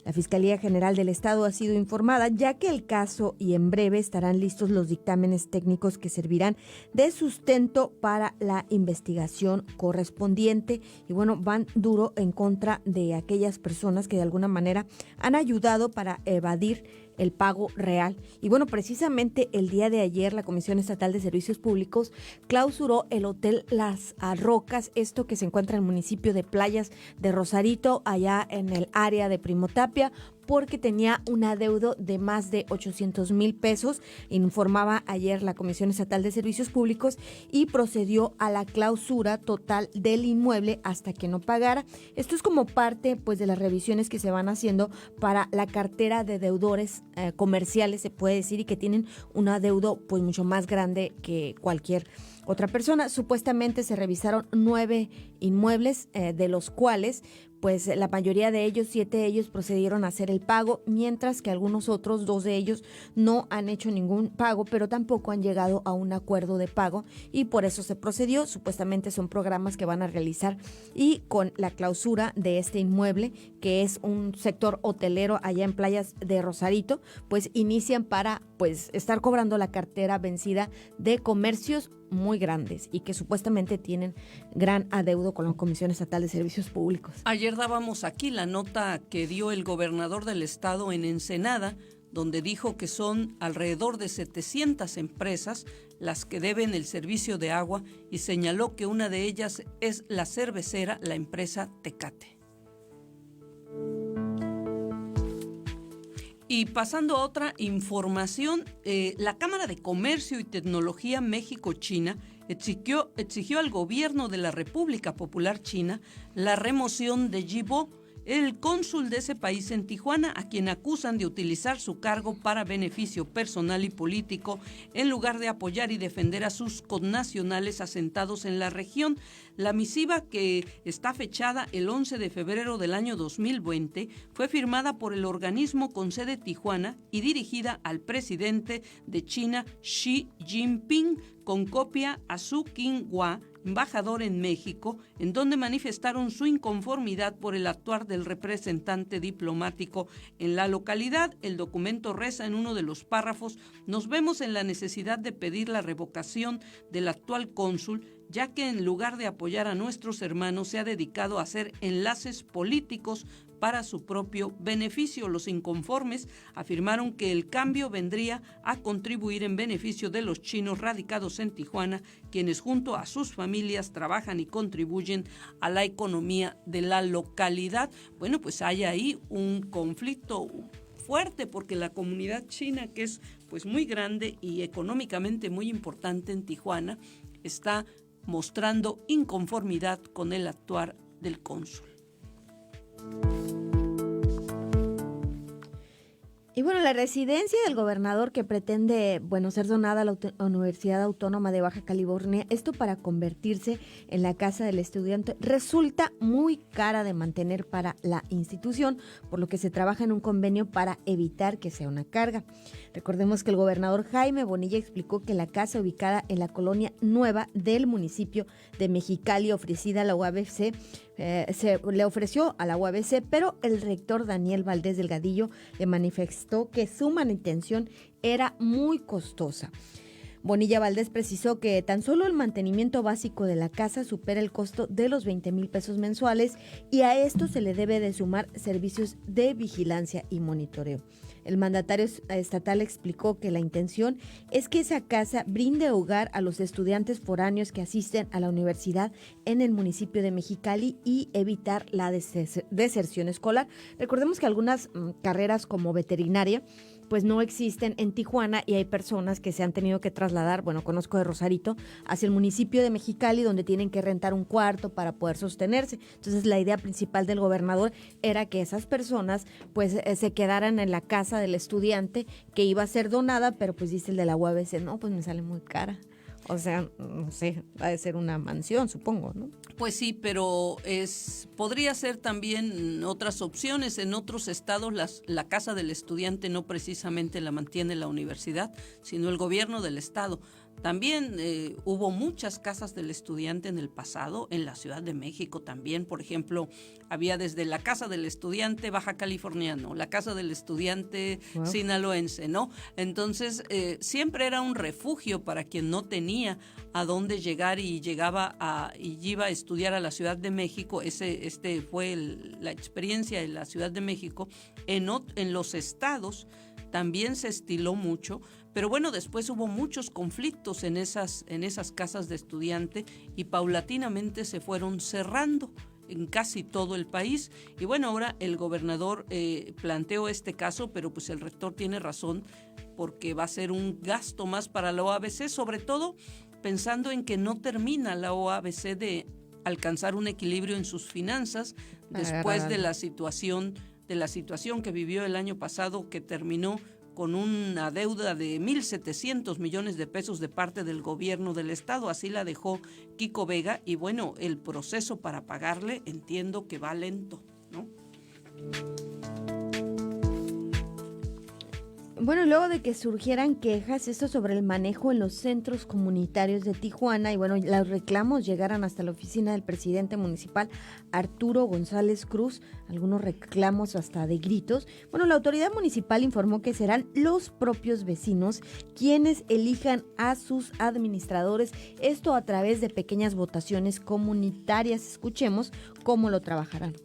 La Fiscalía General del Estado ha sido informada, ya que el caso y en breve estarán listos los dictámenes técnicos que servirán de sustento para la investigación correspondiente. Y bueno, van duro en contra de aquellas personas que de alguna manera han ayudado para evadir el pago real. Y bueno, precisamente el día de ayer la Comisión Estatal de Servicios Públicos clausuró el Hotel Las Rocas, esto que se encuentra en el municipio de Playas de Rosarito, allá en el área de Primotapia, porque tenía un adeudo de más de 800,000 pesos, informaba ayer la Comisión Estatal de Servicios Públicos, y procedió a la clausura total del inmueble hasta que no pagara. Esto es como parte pues de las revisiones que se van haciendo para la cartera de deudores comerciales, se puede decir, y que tienen un adeudo pues mucho más grande que cualquier otra persona. Supuestamente se revisaron 9 inmuebles, de los cuales pues la mayoría de ellos, 7 de ellos procedieron a hacer el pago, mientras que algunos otros, 2 de ellos no han hecho ningún pago, pero tampoco han llegado a un acuerdo de pago, y por eso se procedió. Supuestamente son programas que van a realizar, y con la clausura de este inmueble, que es un sector hotelero allá en Playas de Rosarito, pues inician para pues estar cobrando la cartera vencida de comercios muy grandes y que supuestamente tienen gran adeudo con la Comisión Estatal de Servicios Públicos. Ayer dábamos aquí la nota que dio el gobernador del estado en Ensenada, donde dijo que son alrededor de 700 empresas las que deben el servicio de agua, y señaló que una de ellas es la cervecera, la empresa Tecate. Y pasando a otra información, la Cámara de Comercio y Tecnología México-China exigió al gobierno de la República Popular China la remoción de Jibo, el cónsul de ese país en Tijuana, a quien acusan de utilizar su cargo para beneficio personal y político en lugar de apoyar y defender a sus connacionales asentados en la región. La misiva, que está fechada el 11 de febrero del año 2020, fue firmada por el organismo con sede Tijuana y dirigida al presidente de China, Xi Jinping, con copia a Su Qinghua, embajador en México, en donde manifestaron su inconformidad por el actuar del representante diplomático en la localidad. El documento reza en uno de los párrafos: nos vemos en la necesidad de pedir la revocación del actual cónsul, ya que en lugar de apoyar a nuestros hermanos se ha dedicado a hacer enlaces políticos para su propio beneficio. Los inconformes afirmaron que el cambio vendría a contribuir en beneficio de los chinos radicados en Tijuana, quienes junto a sus familias trabajan y contribuyen a la economía de la localidad. Bueno, pues hay ahí un conflicto fuerte porque la comunidad china, que es pues muy grande y económicamente muy importante en Tijuana, está mostrando inconformidad con el actuar del cónsul. Y bueno, la residencia del gobernador que pretende, ser donada a la Universidad Autónoma de Baja California, esto para convertirse en la casa del estudiante, resulta muy cara de mantener para la institución, por lo que se trabaja en un convenio para evitar que sea una carga. Recordemos que el gobernador Jaime Bonilla explicó que la casa ubicada en la colonia nueva del municipio de Mexicali, ofrecida a la UABC, se le ofreció a la UABC, pero el rector Daniel Valdés Delgadillo le manifestó que su manutención era muy costosa. Bonilla Valdés precisó que tan solo el mantenimiento básico de la casa supera el costo de los 20,000 pesos mensuales y a esto se le debe de sumar servicios de vigilancia y monitoreo. El mandatario estatal explicó que la intención es que esa casa brinde hogar a los estudiantes foráneos que asisten a la universidad en el municipio de Mexicali y evitar la deserción escolar. Recordemos que algunas carreras como veterinaria pues no existen en Tijuana y hay personas que se han tenido que trasladar, conozco de Rosarito, hacia el municipio de Mexicali, donde tienen que rentar un cuarto para poder sostenerse. Entonces la idea principal del gobernador era que esas personas pues se quedaran en la casa del estudiante que iba a ser donada, pero pues dice el de la UABC, no, pues me sale muy cara. O sea, no sé, va a ser una mansión, supongo, ¿no? Pues sí, pero podría ser también otras opciones. En otros estados la casa del estudiante no precisamente la mantiene la universidad, sino el gobierno del estado. También hubo muchas casas del estudiante en el pasado, en la Ciudad de México también. Por ejemplo, había desde la casa del estudiante baja californiano, la casa del estudiante sinaloense, ¿no? Entonces, siempre era un refugio para quien no tenía a dónde llegar y iba a estudiar a la Ciudad de México. Este fue la experiencia de la Ciudad de México. En los estados también se estiló mucho, pero bueno, después hubo muchos conflictos en esas casas de estudiante y paulatinamente se fueron cerrando en casi todo el país. Y bueno, ahora el gobernador planteó este caso, pero pues el rector tiene razón porque va a ser un gasto más para la OABC, sobre todo pensando en que no termina la OABC de alcanzar un equilibrio en sus finanzas después de la situación que vivió el año pasado, que terminó con una deuda de 1,700 millones de pesos de parte del gobierno del estado. Así la dejó Kiko Vega y bueno, el proceso para pagarle entiendo que va lento, ¿no? Bueno, luego de que surgieran quejas, esto sobre el manejo en los centros comunitarios de Tijuana, y bueno, los reclamos llegaran hasta la oficina del presidente municipal Arturo González Cruz, algunos reclamos hasta de gritos. Bueno, la autoridad municipal informó que serán los propios vecinos quienes elijan a sus administradores, esto a través de pequeñas votaciones comunitarias. Escuchemos cómo lo trabajarán.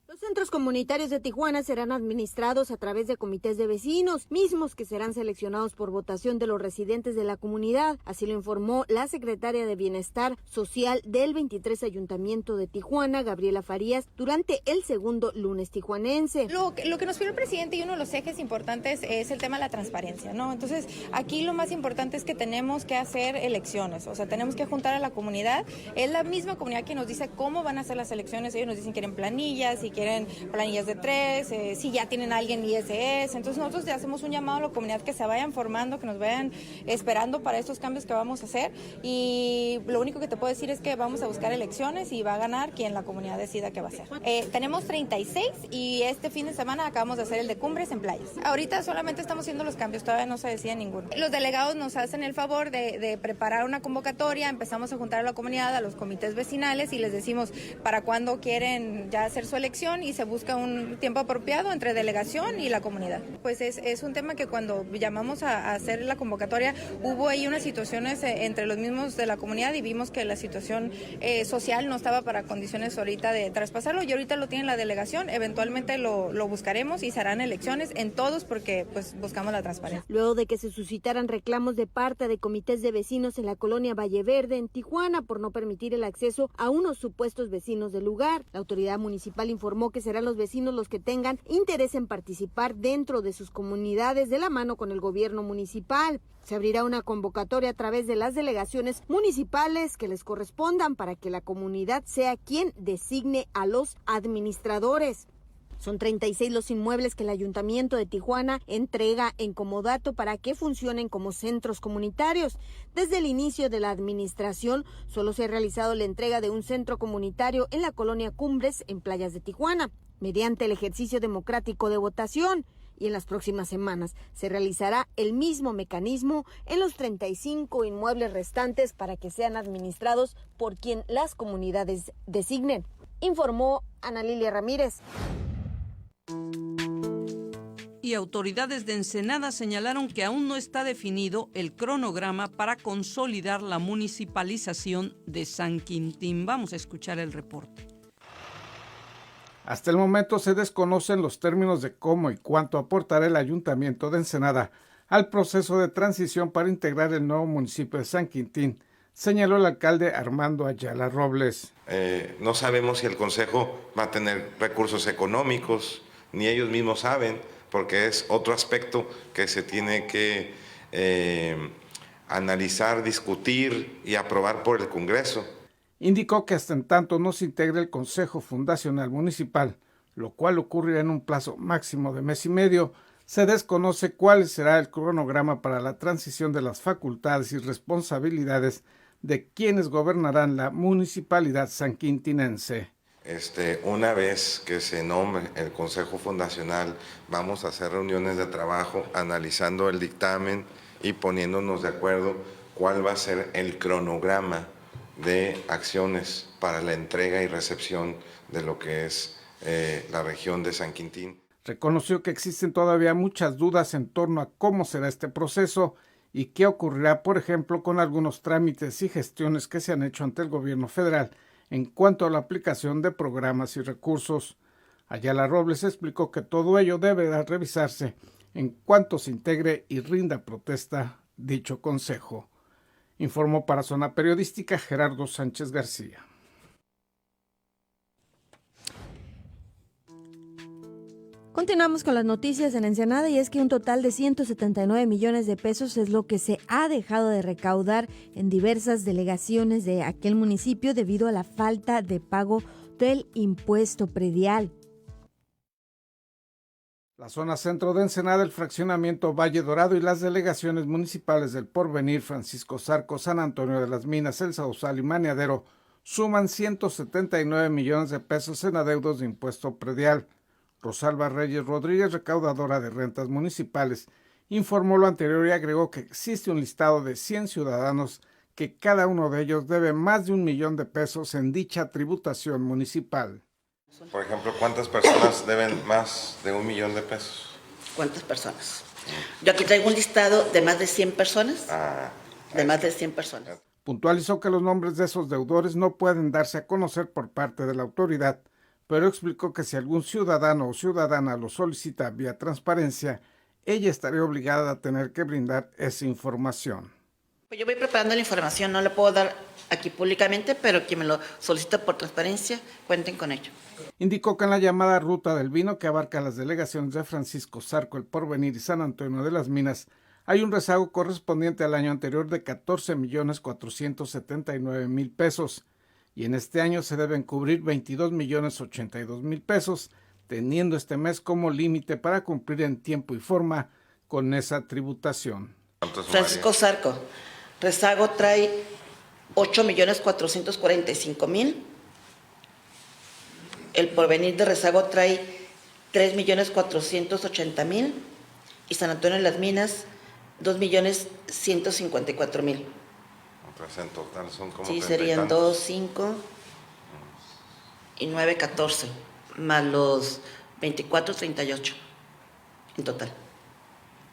Los centros comunitarios de Tijuana serán administrados a través de comités de vecinos, mismos que serán seleccionados por votación de los residentes de la comunidad. Así lo informó la secretaria de Bienestar Social del 23 Ayuntamiento de Tijuana, Gabriela Farías, durante el segundo lunes tijuanense. Lo que nos pidió el presidente y uno de los ejes importantes es el tema de la transparencia, ¿no? Entonces, aquí lo más importante es que tenemos que hacer elecciones, o sea, tenemos que juntar a la comunidad. Es la misma comunidad que nos dice cómo van a hacer las elecciones. Ellos nos dicen que quieren planillas, si quieren planillas de 3, si ya tienen a alguien ISS. Entonces nosotros ya hacemos un llamado a la comunidad que se vayan formando, que nos vayan esperando para estos cambios que vamos a hacer, y lo único que te puedo decir es que vamos a buscar elecciones y va a ganar quien la comunidad decida qué va a hacer. Tenemos 36 y este fin de semana acabamos de hacer el de Cumbres en Playas. Ahorita solamente estamos haciendo los cambios, todavía no se decide ninguno. Los delegados nos hacen el favor de preparar una convocatoria, empezamos a juntar a la comunidad, a los comités vecinales y les decimos para cuándo quieren ya hacer su elección y y se busca un tiempo apropiado entre delegación y la comunidad. Pues es un tema que cuando llamamos a hacer la convocatoria hubo ahí unas situaciones entre los mismos de la comunidad y vimos que la situación social no estaba para condiciones ahorita de traspasarlo y ahorita lo tiene la delegación, eventualmente lo buscaremos y se harán elecciones en todos porque pues buscamos la transparencia. Luego de que se suscitaran reclamos de parte de comités de vecinos en la colonia Valle Verde, en Tijuana, por no permitir el acceso a unos supuestos vecinos del lugar, la autoridad municipal informó que serán los vecinos los que tengan interés en participar dentro de sus comunidades de la mano con el gobierno municipal. Se abrirá una convocatoria a través de las delegaciones municipales que les correspondan para que la comunidad sea quien designe a los administradores. Son 36 los inmuebles que el Ayuntamiento de Tijuana entrega en comodato para que funcionen como centros comunitarios. Desde el inicio de la administración, solo se ha realizado la entrega de un centro comunitario en la colonia Cumbres, en Playas de Tijuana, mediante el ejercicio democrático de votación. Y en las próximas semanas se realizará el mismo mecanismo en los 35 inmuebles restantes para que sean administrados por quien las comunidades designen, informó Ana Lilia Ramírez. Y autoridades de Ensenada señalaron que aún no está definido el cronograma para consolidar la municipalización de San Quintín. Vamos a escuchar el reporte. Hasta el momento se desconocen los términos de cómo y cuánto aportará el Ayuntamiento de Ensenada al proceso de transición para integrar el nuevo municipio de San Quintín, señaló el alcalde Armando Ayala Robles. No sabemos si el Consejo va a tener recursos económicos, ni ellos mismos saben, porque es otro aspecto que se tiene que analizar, discutir y aprobar por el Congreso. Indicó que hasta en tanto no se integre el Consejo Fundacional Municipal, lo cual ocurrirá en un plazo máximo de mes y medio, se desconoce cuál será el cronograma para la transición de las facultades y responsabilidades de quienes gobernarán la municipalidad sanquintinense. Una vez que se nombre el Consejo Fundacional, vamos a hacer reuniones de trabajo analizando el dictamen y poniéndonos de acuerdo cuál va a ser el cronograma de acciones para la entrega y recepción de lo que es la región de San Quintín. Reconoció que existen todavía muchas dudas en torno a cómo será este proceso y qué ocurrirá, por ejemplo, con algunos trámites y gestiones que se han hecho ante el gobierno federal en cuanto a la aplicación de programas y recursos. Ayala Robles explicó que todo ello deberá revisarse en cuanto se integre y rinda protesta dicho consejo. Informó para Zona Periodística Gerardo Sánchez García. Continuamos con las noticias en Ensenada y es que un total de 179 millones de pesos es lo que se ha dejado de recaudar en diversas delegaciones de aquel municipio debido a la falta de pago del impuesto predial. La zona centro de Ensenada, el fraccionamiento Valle Dorado y las delegaciones municipales del Porvenir, Francisco Zarco, San Antonio de las Minas, El Sausal y Maniadero suman 179 millones de pesos en adeudos de impuesto predial. Rosalba Reyes Rodríguez, recaudadora de rentas municipales, informó lo anterior y agregó que existe un listado de 100 ciudadanos que cada uno de ellos debe más de 1 millón de pesos en dicha tributación municipal. Por ejemplo, ¿cuántas personas deben más de 1 millón de pesos? ¿Cuántas personas? Yo aquí traigo un listado de más de 100 personas. De más de 100 personas. Puntualizó que los nombres de esos deudores no pueden darse a conocer por parte de la autoridad, pero explicó que si algún ciudadano o ciudadana lo solicita vía transparencia, ella estaría obligada a tener que brindar esa información. Pues yo voy preparando la información, no la puedo dar aquí públicamente, pero quien me lo solicita por transparencia, cuenten con ello. Indicó que en la llamada Ruta del Vino, que abarca las delegaciones de Francisco Zarco, El Porvenir y San Antonio de las Minas, hay un rezago correspondiente al año anterior de 14.479.000 pesos. Y en este año se deben cubrir 22.082.000 pesos, teniendo este mes como límite para cumplir en tiempo y forma con esa tributación. Francisco Zarco, rezago trae 8.445.000. El Porvenir de rezago trae 3.480.000 y San Antonio de las Minas 2.154.000. En total son como sí, serían 2, 5 y 9, 14. más los 24, 38 en total.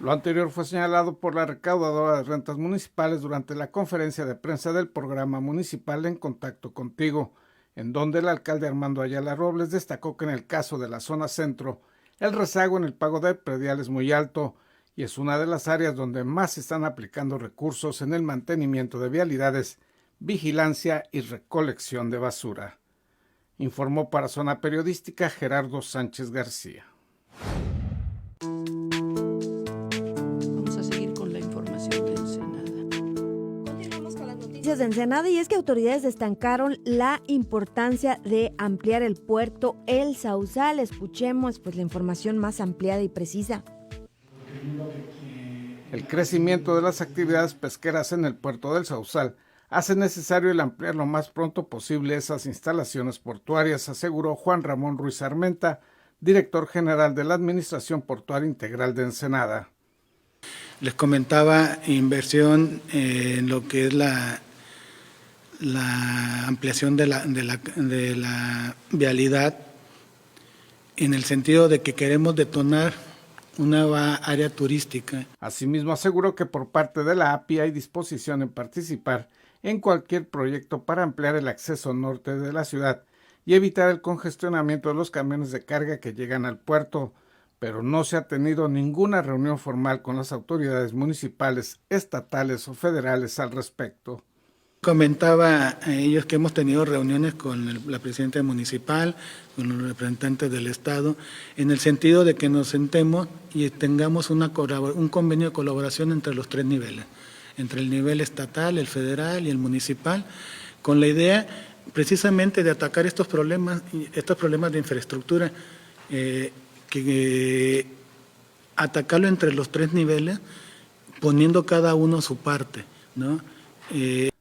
Lo anterior fue señalado por la recaudadora de rentas municipales durante la conferencia de prensa del programa municipal En Contacto Contigo, en donde el alcalde Armando Ayala Robles destacó que en el caso de la zona centro, el rezago en el pago del predial es muy alto y es una de las áreas donde más se están aplicando recursos en el mantenimiento de vialidades, vigilancia y recolección de basura. Informó para Zona Periodística Gerardo Sánchez García. De Ensenada, y es que autoridades destacaron la importancia de ampliar el puerto El Sausal. Escuchemos pues la información más ampliada y precisa. El crecimiento de las actividades pesqueras en el puerto del Sausal hace necesario el ampliar lo más pronto posible esas instalaciones portuarias, aseguró Juan Ramón Ruiz Armenta, director general de la Administración Portuaria Integral de Ensenada. Les comentaba inversión en lo que es la ampliación de la vialidad, en el sentido de que queremos detonar una nueva área turística. Asimismo, aseguró que por parte de la API hay disposición en participar en cualquier proyecto para ampliar el acceso norte de la ciudad y evitar el congestionamiento de los camiones de carga que llegan al puerto, pero no se ha tenido ninguna reunión formal con las autoridades municipales, estatales o federales al respecto. Comentaba a ellos que hemos tenido reuniones con la presidenta municipal, con los representantes del Estado, en el sentido de que nos sentemos y tengamos un convenio de colaboración entre los tres niveles, entre el nivel estatal, el federal y el municipal, con la idea precisamente de atacar estos problemas de infraestructura, que atacarlo entre los tres niveles, poniendo cada uno su parte, ¿no?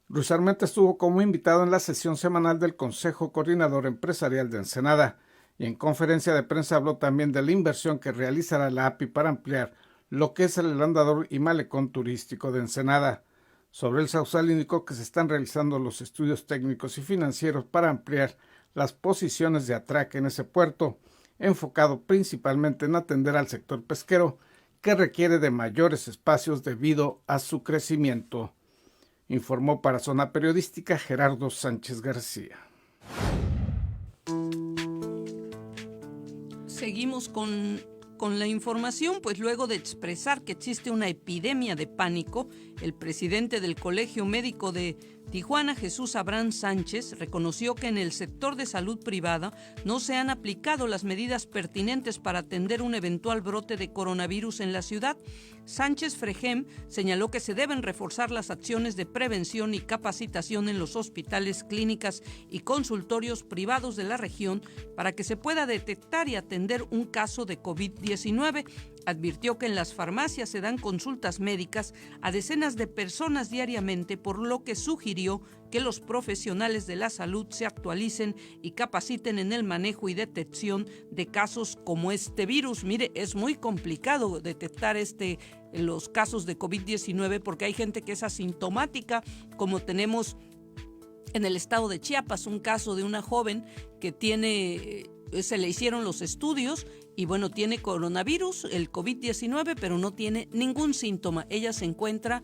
Ruiz Armenta estuvo como invitado en la sesión semanal del Consejo Coordinador Empresarial de Ensenada y en conferencia de prensa habló también de la inversión que realizará la API para ampliar lo que es el andador y malecón turístico de Ensenada. Sobre el Sausal indicó que se están realizando los estudios técnicos y financieros para ampliar las posiciones de atraque en ese puerto, enfocado principalmente en atender al sector pesquero, que requiere de mayores espacios debido a su crecimiento. Informó para Zona Periodística Gerardo Sánchez García. Seguimos con la información, pues luego de expresar que existe una epidemia de pánico, el presidente del Colegio Médico de Tijuana, Jesús Abraham Sánchez, reconoció que en el sector de salud privada no se han aplicado las medidas pertinentes para atender un eventual brote de coronavirus en la ciudad. Sánchez Fregem señaló que se deben reforzar las acciones de prevención y capacitación en los hospitales, clínicas y consultorios privados de la región para que se pueda detectar y atender un caso de COVID-19. Advirtió que en las farmacias se dan consultas médicas a decenas de personas diariamente, por lo que sugirió que los profesionales de la salud se actualicen y capaciten en el manejo y detección de casos como este virus. Mire, es muy complicado detectar los casos de COVID-19 porque hay gente que es asintomática, como tenemos en el estado de Chiapas un caso de una joven que se le hicieron los estudios y bueno, tiene coronavirus, el COVID-19, pero no tiene ningún síntoma. Ella se encuentra,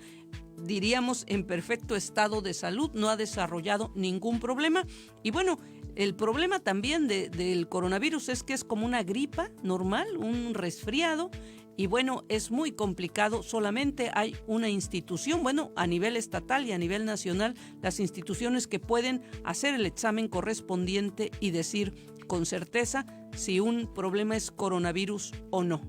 diríamos, en perfecto estado de salud, no ha desarrollado ningún problema. Y bueno, el problema también del coronavirus es que es como una gripa normal, un resfriado. Y bueno, es muy complicado, solamente hay una institución, bueno, a nivel estatal y a nivel nacional, las instituciones que pueden hacer el examen correspondiente y decir con certeza si un problema es coronavirus o no.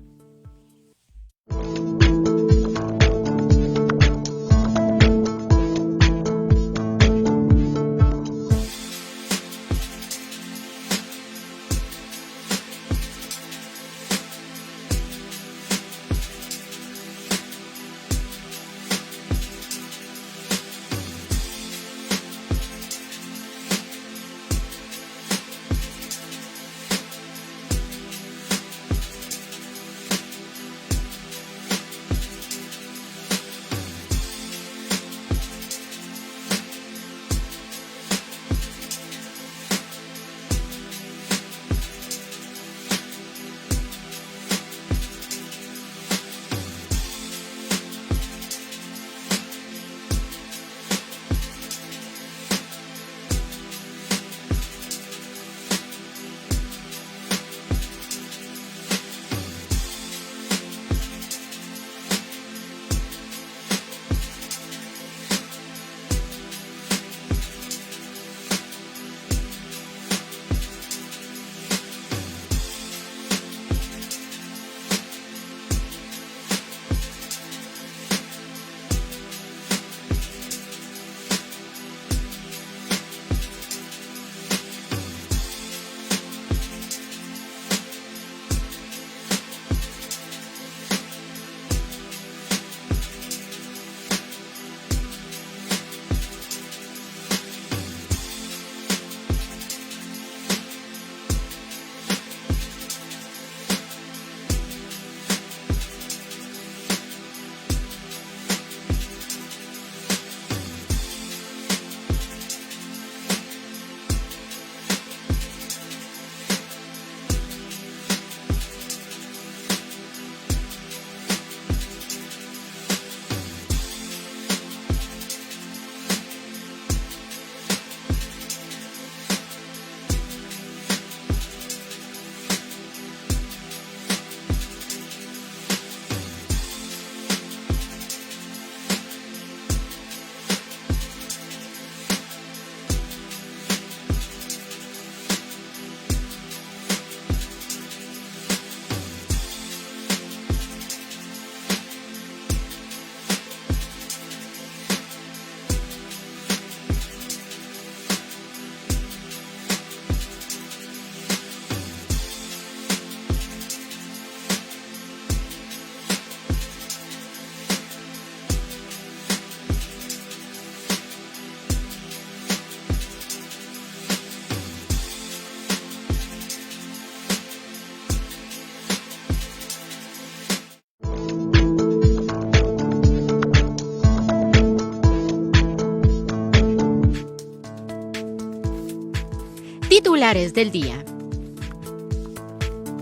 Titulares del día.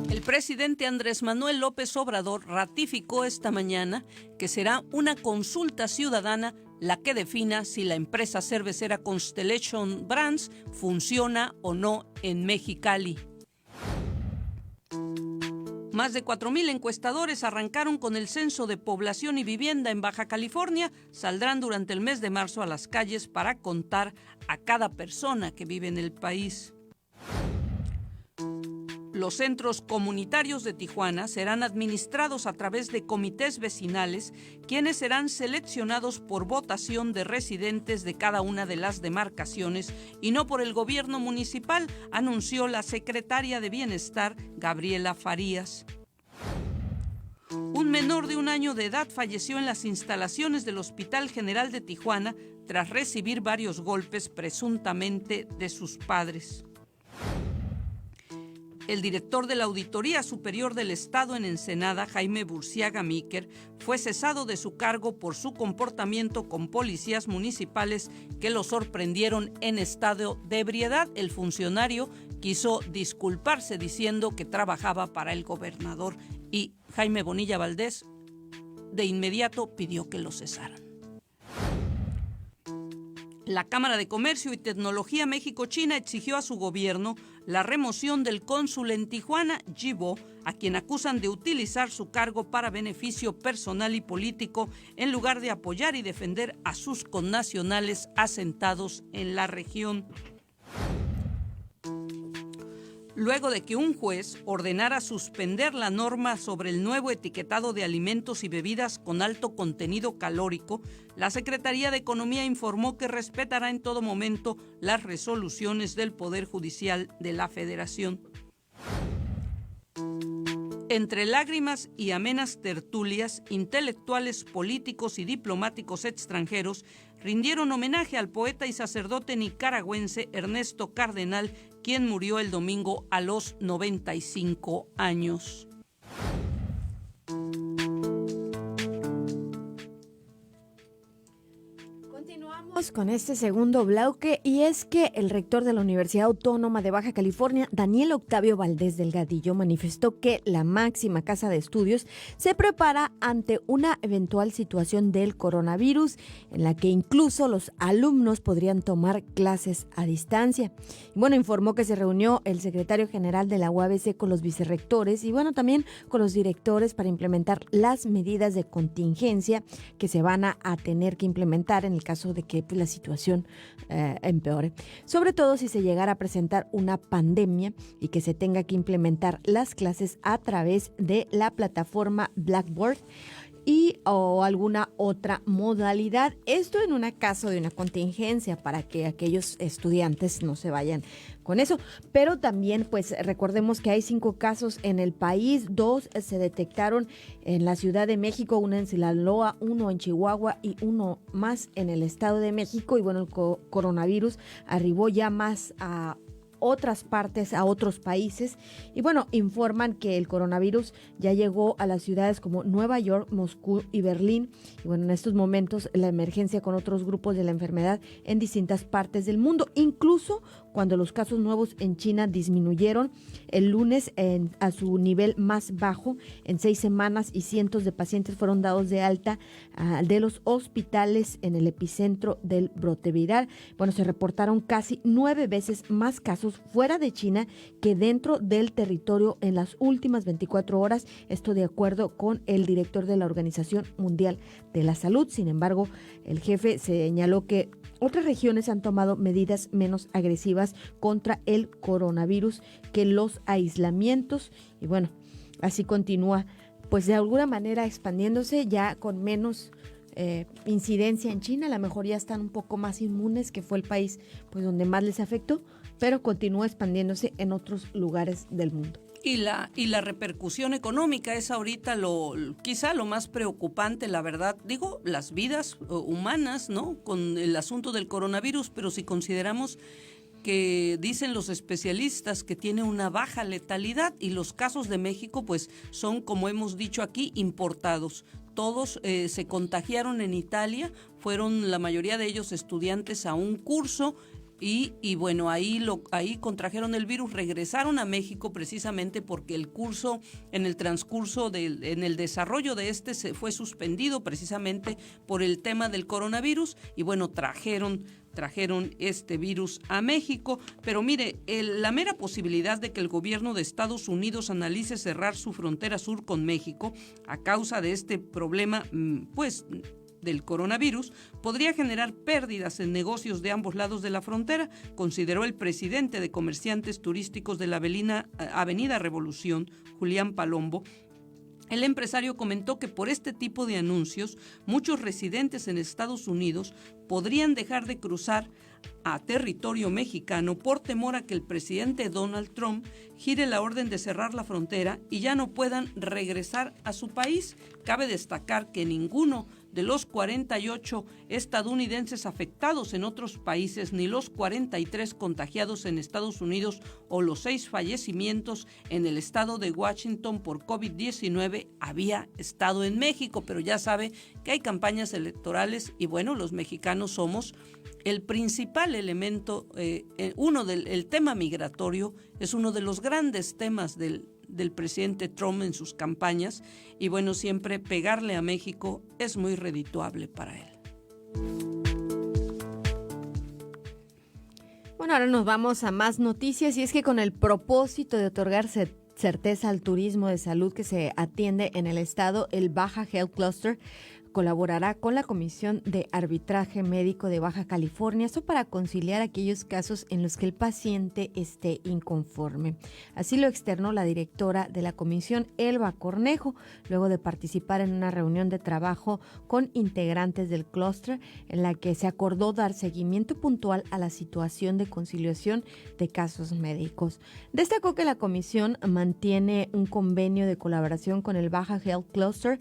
El presidente Andrés Manuel López Obrador ratificó esta mañana que será una consulta ciudadana la que defina si la empresa cervecera Constellation Brands funciona o no en Mexicali. Más de 4,000 encuestadores arrancaron con el censo de población y vivienda en Baja California. Saldrán durante el mes de marzo a las calles para contar a cada persona que vive en el país. Los centros comunitarios de Tijuana serán administrados a través de comités vecinales, quienes serán seleccionados por votación de residentes de cada una de las demarcaciones y no por el gobierno municipal, anunció la secretaria de Bienestar, Gabriela Farías. Un menor de 1 año de edad falleció en las instalaciones del Hospital General de Tijuana tras recibir varios golpes presuntamente de sus padres. El director de la Auditoría Superior del Estado en Ensenada, Jaime Burciaga Míquer, fue cesado de su cargo por su comportamiento con policías municipales que lo sorprendieron en estado de ebriedad. El funcionario quiso disculparse diciendo que trabajaba para el gobernador y Jaime Bonilla Valdés de inmediato pidió que lo cesaran. La Cámara de Comercio y Tecnología México-China exigió a su gobierno la remoción del cónsul en Tijuana, Jibo, a quien acusan de utilizar su cargo para beneficio personal y político en lugar de apoyar y defender a sus connacionales asentados en la región. Luego de que un juez ordenara suspender la norma sobre el nuevo etiquetado de alimentos y bebidas con alto contenido calórico, la Secretaría de Economía informó que respetará en todo momento las resoluciones del Poder Judicial de la Federación. Entre lágrimas y amenas tertulias, intelectuales, políticos y diplomáticos extranjeros rindieron homenaje al poeta y sacerdote nicaragüense Ernesto Cardenal, quien murió el domingo a los 95 años. Continuamos con este segundo bloque y es que el rector de la Universidad Autónoma de Baja California, Daniel Octavio Valdés Delgadillo, manifestó que la máxima casa de estudios se prepara ante una eventual situación del coronavirus en la que incluso los alumnos podrían tomar clases a distancia. Bueno, informó que se reunió el secretario general de la UABC con los vicerrectores y también con los directores para implementar las medidas de contingencia que se van a tener que implementar en el caso de que la situación empeore, sobre todo si se llegara a presentar una pandemia y que se tenga que implementar las clases a través de la plataforma Blackboard o alguna otra modalidad. Esto en un caso de una contingencia para que aquellos estudiantes no se vayan con eso. Pero también, pues recordemos que hay 5 casos en el país, 2 se detectaron en la Ciudad de México, 1 en Sinaloa, 1 en Chihuahua y 1 más en el Estado de México. Y el coronavirus arribó ya más a otras partes, a otros países. Y informan que el coronavirus ya llegó a las ciudades como Nueva York, Moscú y Berlín. Y en estos momentos la emergencia con otros grupos de la enfermedad en distintas partes del mundo, incluso cuando los casos nuevos en China disminuyeron el lunes a su nivel más bajo en 6 semanas y cientos de pacientes fueron dados de alta de los hospitales en el epicentro del brote viral. Se reportaron casi 9 veces más casos fuera de China que dentro del territorio en las últimas 24 horas, esto de acuerdo con el director de la Organización Mundial de la Salud. Sin embargo, el jefe señaló que otras regiones han tomado medidas menos agresivas contra el coronavirus que los aislamientos y así continúa pues de alguna manera expandiéndose ya con menos incidencia en China. A lo mejor ya están un poco más inmunes, que fue el país pues donde más les afectó, pero continúa expandiéndose en otros lugares del mundo. Y la repercusión económica es ahorita quizá lo más preocupante, la verdad. Digo, las vidas humanas, ¿no? Con el asunto del coronavirus, pero si consideramos que dicen los especialistas que tiene una baja letalidad y los casos de México pues son, como hemos dicho aquí, importados. Todos se contagiaron en Italia, fueron la mayoría de ellos estudiantes a un curso y bueno, ahí contrajeron el virus, regresaron a México precisamente porque en el desarrollo de se fue suspendido precisamente por el tema del coronavirus y bueno, trajeron este virus a México, pero mire, la mera posibilidad de que el gobierno de Estados Unidos analice cerrar su frontera sur con México a causa de este problema, pues, del coronavirus, podría generar pérdidas en negocios de ambos lados de la frontera, consideró el presidente de Comerciantes Turísticos de la Avenida Revolución, Julián Palombo. El empresario comentó que por este tipo de anuncios, muchos residentes en Estados Unidos podrían dejar de cruzar a territorio mexicano por temor a que el presidente Donald Trump gire la orden de cerrar la frontera y ya no puedan regresar a su país. Cabe destacar que ninguno de los 48 estadounidenses afectados en otros países, ni los 43 contagiados en Estados Unidos o los 6 fallecimientos en el estado de Washington por COVID-19 había estado en México, pero ya sabe que hay campañas electorales y bueno, los mexicanos somos el principal elemento, el tema migratorio es uno de los grandes temas del presidente Trump en sus campañas y bueno, siempre pegarle a México es muy redituable para él. Bueno, ahora nos vamos a más noticias y es que con el propósito de otorgar certeza al turismo de salud que se atiende en el estado, el Baja Health Cluster colaborará con la Comisión de Arbitraje Médico de Baja California, esto para conciliar aquellos casos en los que el paciente esté inconforme. Así lo externó la directora de la comisión, Elba Cornejo, luego de participar en una reunión de trabajo con integrantes del clúster en la que se acordó dar seguimiento puntual a la situación de conciliación de casos médicos. Destacó que la comisión mantiene un convenio de colaboración con el Baja Health Cluster,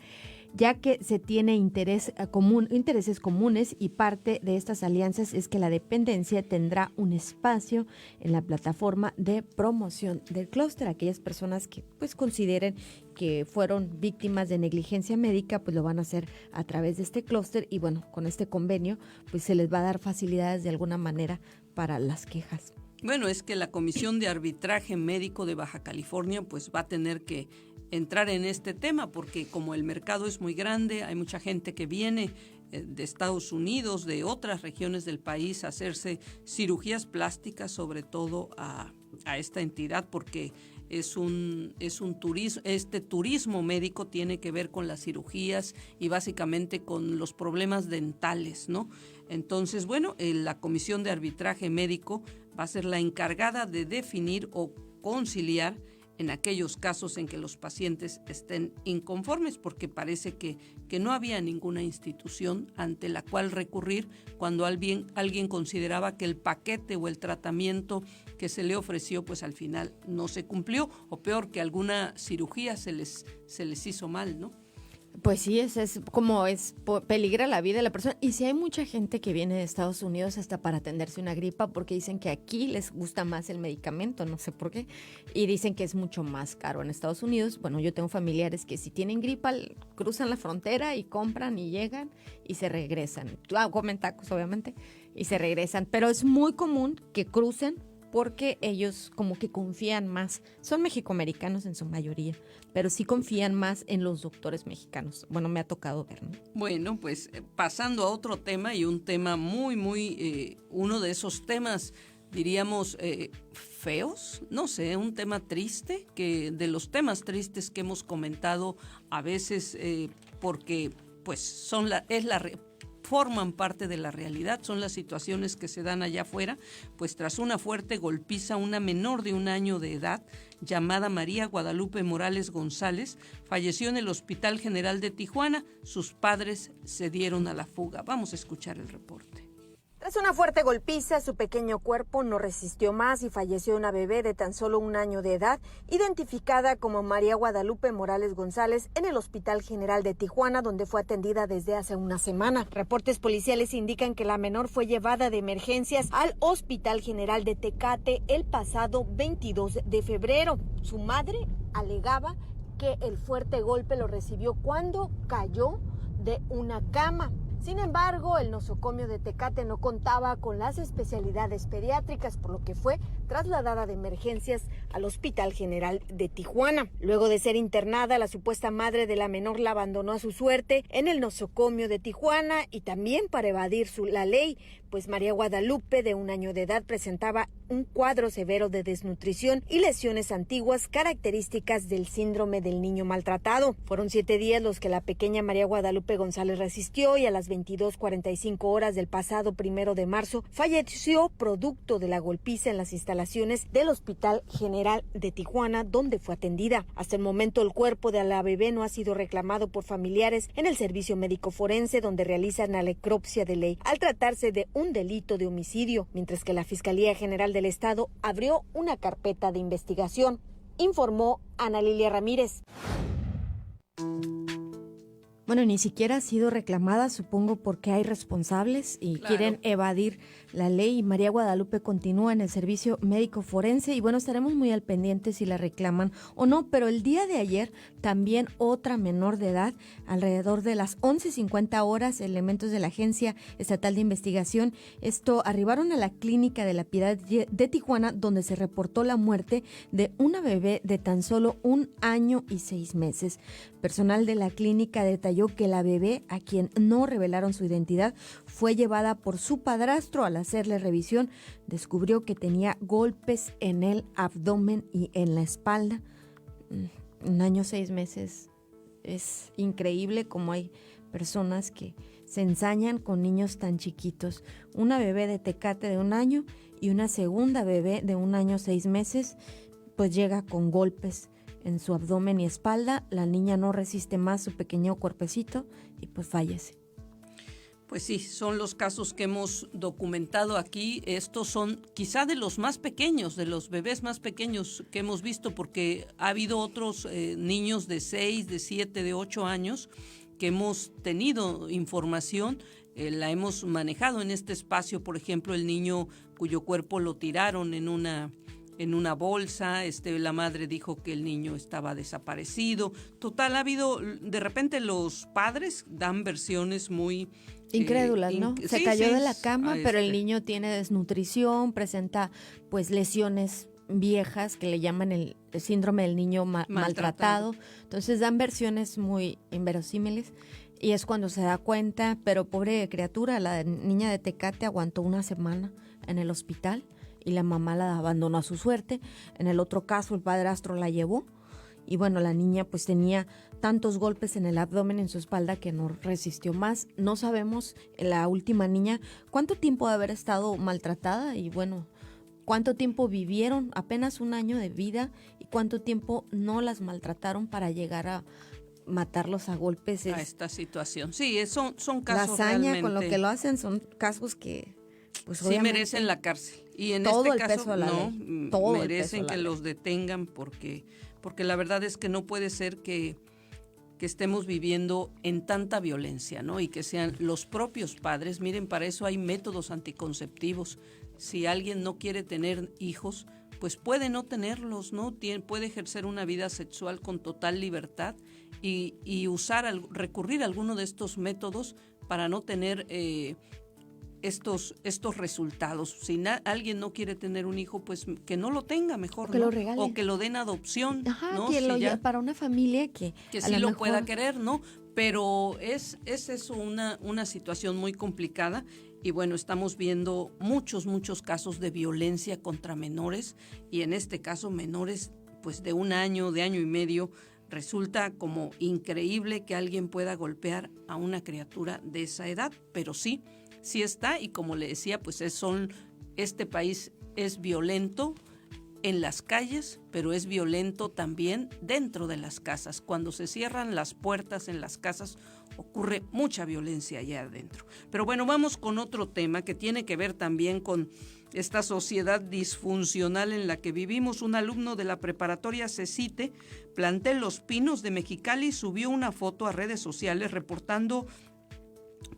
ya que se tiene intereses comunes y parte de estas alianzas es que la dependencia tendrá un espacio en la plataforma de promoción del clúster. Aquellas personas que pues consideren que fueron víctimas de negligencia médica, pues lo van a hacer a través de este clúster y bueno, con este convenio pues se les va a dar facilidades de alguna manera para las quejas. Bueno, es que la Comisión de Arbitraje Médico de Baja California pues va a tener que entrar en este tema porque como el mercado es muy grande, hay mucha gente que viene de Estados Unidos, de otras regiones del país a hacerse cirugías plásticas, sobre todo a esta entidad porque es un turismo, este turismo médico tiene que ver con las cirugías y básicamente con los problemas dentales, ¿no? Entonces, bueno, la Comisión de Arbitraje Médico va a ser la encargada de definir o conciliar en aquellos casos en que los pacientes estén inconformes, porque parece que no había ninguna institución ante la cual recurrir cuando alguien consideraba que el paquete o el tratamiento que se le ofreció pues al final no se cumplió, o peor, que alguna cirugía se les hizo mal, ¿no? Pues sí, peligra la vida de la persona. Y si hay mucha gente que viene de Estados Unidos hasta para atenderse una gripa porque dicen que aquí les gusta más el medicamento, no sé por qué, y dicen que es mucho más caro en Estados Unidos. Bueno, yo tengo familiares que si tienen gripa cruzan la frontera y compran y llegan y se regresan. Comen tacos, obviamente, y se regresan. Pero es muy común que crucen porque ellos como que confían más, son mexicoamericanos en su mayoría, pero sí confían más en los doctores mexicanos. Bueno, me ha tocado ver, ¿no? Bueno, pues pasando a otro tema y un tema muy, uno de esos temas, diríamos, feos, no sé, un tema triste, que de los temas tristes que hemos comentado a veces porque pues forman parte de la realidad, son las situaciones que se dan allá afuera, pues tras una fuerte golpiza, una menor de 1 año de edad, llamada María Guadalupe Morales González, falleció en el Hospital General de Tijuana. Sus padres se dieron a la fuga. Vamos a escuchar el reporte. Tras una fuerte golpiza, su pequeño cuerpo no resistió más y falleció una bebé de tan solo 1 año de edad, identificada como María Guadalupe Morales González, en el Hospital General de Tijuana, donde fue atendida desde hace una semana. Reportes policiales indican que la menor fue llevada de emergencias al Hospital General de Tecate el pasado 22 de febrero. Su madre alegaba que el fuerte golpe lo recibió cuando cayó de una cama. Sin embargo, el nosocomio de Tecate no contaba con las especialidades pediátricas, por lo que fue trasladada de emergencias al Hospital General de Tijuana. Luego de ser internada, la supuesta madre de la menor la abandonó a su suerte en el nosocomio de Tijuana y también para evadir la ley, pues María Guadalupe, de 1 año de edad, presentaba un cuadro severo de desnutrición y lesiones antiguas características del síndrome del niño maltratado. Fueron 7 días los que la pequeña María Guadalupe González resistió y a las 22:45 horas del pasado 1 de marzo falleció producto de la golpiza en las instalaciones del Hospital General de Tijuana, donde fue atendida. Hasta el momento el cuerpo de la bebé no ha sido reclamado por familiares en el servicio médico forense, donde realizan la necropsia de ley al tratarse de un delito de homicidio, mientras que la Fiscalía General del Estado abrió una carpeta de investigación, informó Ana Lilia Ramírez. Bueno, ni siquiera ha sido reclamada, supongo porque hay responsables y quieren evadir la ley. María Guadalupe continúa en el servicio médico forense y bueno, estaremos muy al pendiente si la reclaman o no, pero el día de ayer también otra menor de edad, alrededor de las 11:50 horas, elementos de la Agencia Estatal de Investigación, arribaron a la Clínica de la Piedad de Tijuana, donde se reportó la muerte de una bebé de tan solo 1 año y 6 meses. Personal de la clínica detalló que la bebé, a quien no revelaron su identidad, fue llevada por su padrastro. Al hacerle revisión, descubrió que tenía golpes en el abdomen y en la espalda. 1 año, 6 meses. Es increíble cómo hay personas que se ensañan con niños tan chiquitos. Una bebé de Tecate de 1 año y una segunda bebé de 1 año, 6 meses, pues llega con golpes en su abdomen y espalda. La niña no resiste más su pequeño cuerpecito y pues fallece. Pues sí, son los casos que hemos documentado aquí. Estos son quizá de los más pequeños, de los bebés más pequeños que hemos visto, porque ha habido otros niños de 6, de 7, de 8 años que hemos tenido información, la hemos manejado en este espacio. Por ejemplo, el niño cuyo cuerpo lo tiraron en una bolsa, la madre dijo que el niño estaba desaparecido. Total, ha habido, de repente los padres dan versiones muy incrédulas, ¿no? Se cayó de la cama, pero el niño tiene desnutrición, presenta pues lesiones viejas que le llaman el síndrome del niño maltratado. Entonces dan versiones muy inverosímiles y es cuando se da cuenta, pero pobre criatura, la niña de Tecate aguantó 1 semana en el hospital y la mamá la abandonó a su suerte. En el otro caso, el padrastro la llevó y bueno, la niña pues tenía tantos golpes en el abdomen, en su espalda, que no resistió más. No sabemos, la última niña, cuánto tiempo de haber estado maltratada y bueno, cuánto tiempo vivieron, apenas 1 año de vida, y cuánto tiempo no las maltrataron para llegar a matarlos a golpes. A esta situación. Sí, son casos la hazaña realmente, con lo que lo hacen son casos que pues sí merecen la cárcel. Y en todo este el caso peso de la no, ley. Todo merecen que los detengan porque la verdad es que no puede ser que estemos viviendo en tanta violencia, ¿no? Y que sean los propios padres. Miren, para eso hay métodos anticonceptivos. Si alguien no quiere tener hijos, pues puede no tenerlos, ¿no? Puede ejercer una vida sexual con total libertad y recurrir a alguno de estos métodos para no tener estos resultados. Si alguien no quiere tener un hijo, pues que no lo tenga mejor, que ¿no? lo regale. O que lo den adopción, ajá, ¿no? que para una familia que sí lo pueda querer, ¿no? Pero es eso una situación muy complicada. Y bueno, estamos viendo muchos casos de violencia contra menores, y en este caso menores pues de 1 año, de 1 año y medio. Resulta como increíble que alguien pueda golpear a una criatura de esa edad, pero sí está, y como le decía, pues este país es violento en las calles, pero es violento también dentro de las casas. Cuando se cierran las puertas en las casas, ocurre mucha violencia allá adentro. Pero bueno, vamos con otro tema que tiene que ver también con esta sociedad disfuncional en la que vivimos. Un alumno de la preparatoria CECITE, plantel Los Pinos de Mexicali, subió una foto a redes sociales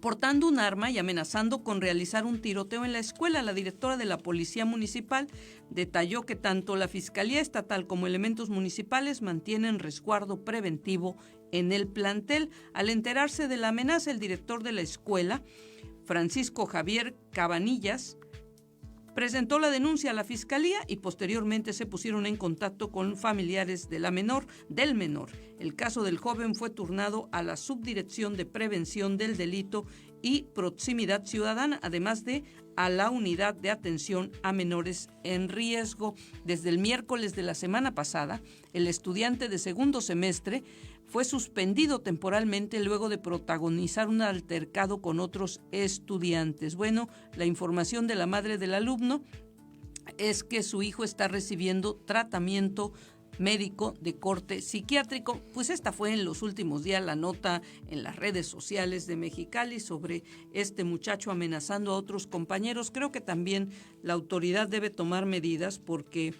portando un arma y amenazando con realizar un tiroteo en la escuela. La directora de la Policía Municipal detalló que tanto la Fiscalía Estatal como elementos municipales mantienen resguardo preventivo en el plantel. Al enterarse de la amenaza, el director de la escuela, Francisco Javier Cabanillas, presentó la denuncia a la fiscalía y posteriormente se pusieron en contacto con familiares del menor. El caso del joven fue turnado a la Subdirección de Prevención del Delito y Proximidad Ciudadana, además de a la Unidad de Atención a Menores en Riesgo. Desde el miércoles de la semana pasada, el estudiante de segundo semestre fue suspendido temporalmente luego de protagonizar un altercado con otros estudiantes. Bueno, la información de la madre del alumno es que su hijo está recibiendo tratamiento médico de corte psiquiátrico. Pues esta fue en los últimos días la nota en las redes sociales de Mexicali sobre este muchacho amenazando a otros compañeros. Creo que también la autoridad debe tomar medidas porque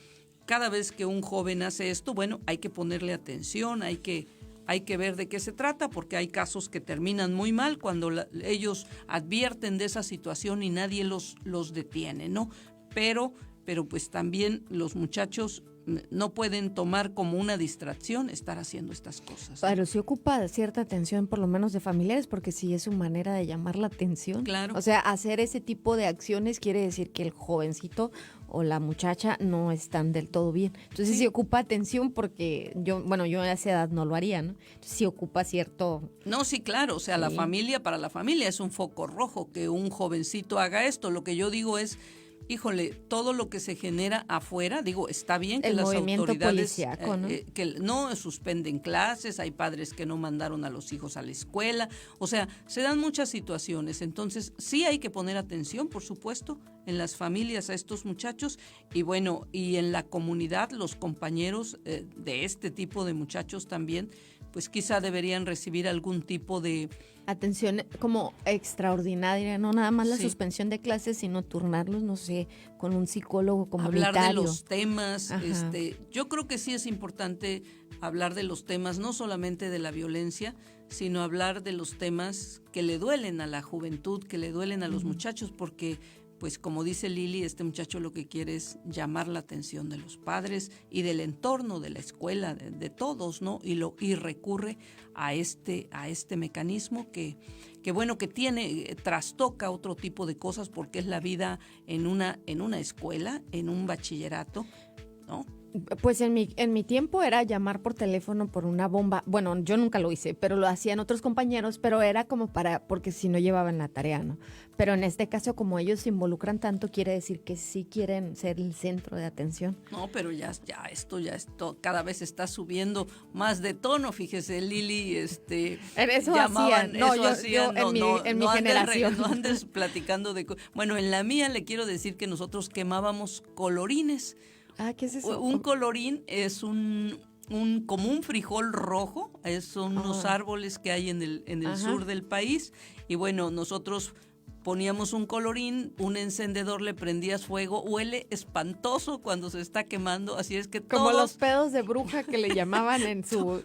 cada vez que un joven hace esto, bueno, hay que ponerle atención, hay que ver de qué se trata, porque hay casos que terminan muy mal cuando ellos advierten de esa situación y nadie los detiene, ¿no? Pero pues también los muchachos no pueden tomar como una distracción estar haciendo estas cosas. Pero sí ocupa cierta atención, por lo menos de familiares, porque sí es su manera de llamar la atención. Claro. O sea, hacer ese tipo de acciones quiere decir que el jovencito o la muchacha no están del todo bien. Entonces sí ocupa atención porque yo a esa edad no lo haría, ¿no? Entonces sí ocupa cierto... No, sí, claro, o sea, para la familia es un foco rojo que un jovencito haga esto. Lo que yo digo es, híjole, todo lo que se genera afuera, digo, está bien que las autoridades que no suspenden clases, hay padres que no mandaron a los hijos a la escuela, o sea, se dan muchas situaciones, entonces sí hay que poner atención, por supuesto, en las familias a estos muchachos y bueno, y en la comunidad, los compañeros de este tipo de muchachos también, pues quizá deberían recibir algún tipo de atención como extraordinaria, no nada más la suspensión de clases, sino turnarlos, no sé, con un psicólogo comunitario. Hablar de los temas, yo creo que sí es importante hablar de los temas, no solamente de la violencia, sino hablar de los temas que le duelen a la juventud, que le duelen a los muchachos, porque pues como dice Lili, este muchacho lo que quiere es llamar la atención de los padres y del entorno, de la escuela, de todos, ¿no? Y recurre a este mecanismo que bueno, que trastoca otro tipo de cosas porque es la vida en una escuela, en un bachillerato, ¿no? Pues en mi tiempo era llamar por teléfono por una bomba. Bueno, yo nunca lo hice, pero lo hacían otros compañeros, pero era como porque si no llevaban la tarea, ¿no? Pero en este caso, como ellos se involucran tanto, quiere decir que sí quieren ser el centro de atención. No, pero esto cada vez está subiendo más de tono, fíjese, Lili, eso llamaban, hacían, no, yo en mi generación. No andes platicando de... Bueno, en la mía le quiero decir que nosotros quemábamos colorines. ¿Qué es eso? Un colorín es como un frijol rojo, son unos árboles que hay en el sur del país, y bueno, nosotros poníamos un colorín, un encendedor, le prendías fuego, huele espantoso cuando se está quemando, así es que como los pedos de bruja que le llamaban en su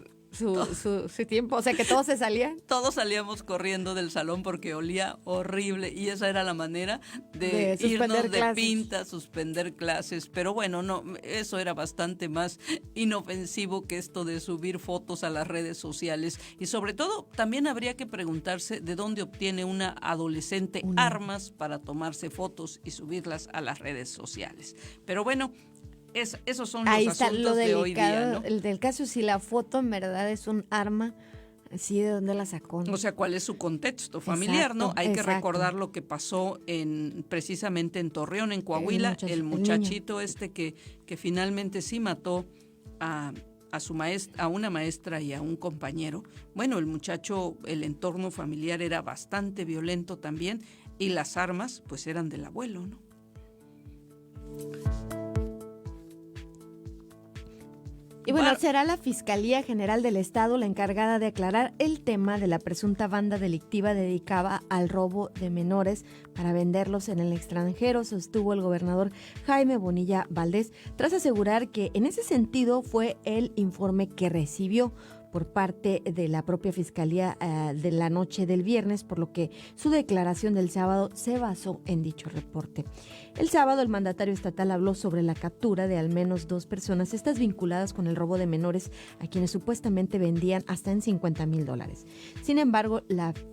tiempo, o sea que todos se salían. Todos salíamos corriendo del salón porque olía horrible y esa era la manera de irnos de pinta, suspender clases, pero bueno, no, eso era bastante más inofensivo que esto de subir fotos a las redes sociales y sobre todo también habría que preguntarse de dónde obtiene una adolescente armas para tomarse fotos y subirlas a las redes sociales, pero bueno, esos son los asuntos de hoy día, ¿no? El del caso, si la foto en verdad es un arma, ¿sí de dónde la sacó? O sea, ¿cuál es su contexto familiar, no? Hay que recordar lo que pasó precisamente en Torreón, en Coahuila, el muchachito que finalmente sí mató a una maestra y a un compañero. Bueno, el muchacho, el entorno familiar era bastante violento también y las armas pues eran del abuelo, ¿no? Y bueno, será la Fiscalía General del Estado la encargada de aclarar el tema de la presunta banda delictiva dedicada al robo de menores para venderlos en el extranjero, sostuvo el gobernador Jaime Bonilla Valdés, tras asegurar que en ese sentido fue el informe que recibió. por parte de la propia Fiscalía de la noche del viernes, por lo que su declaración del sábado se basó en dicho reporte. El sábado el mandatario estatal habló sobre la captura de al menos 2 personas, estas vinculadas con el robo de menores a quienes supuestamente vendían hasta en $50,000. Sin embargo,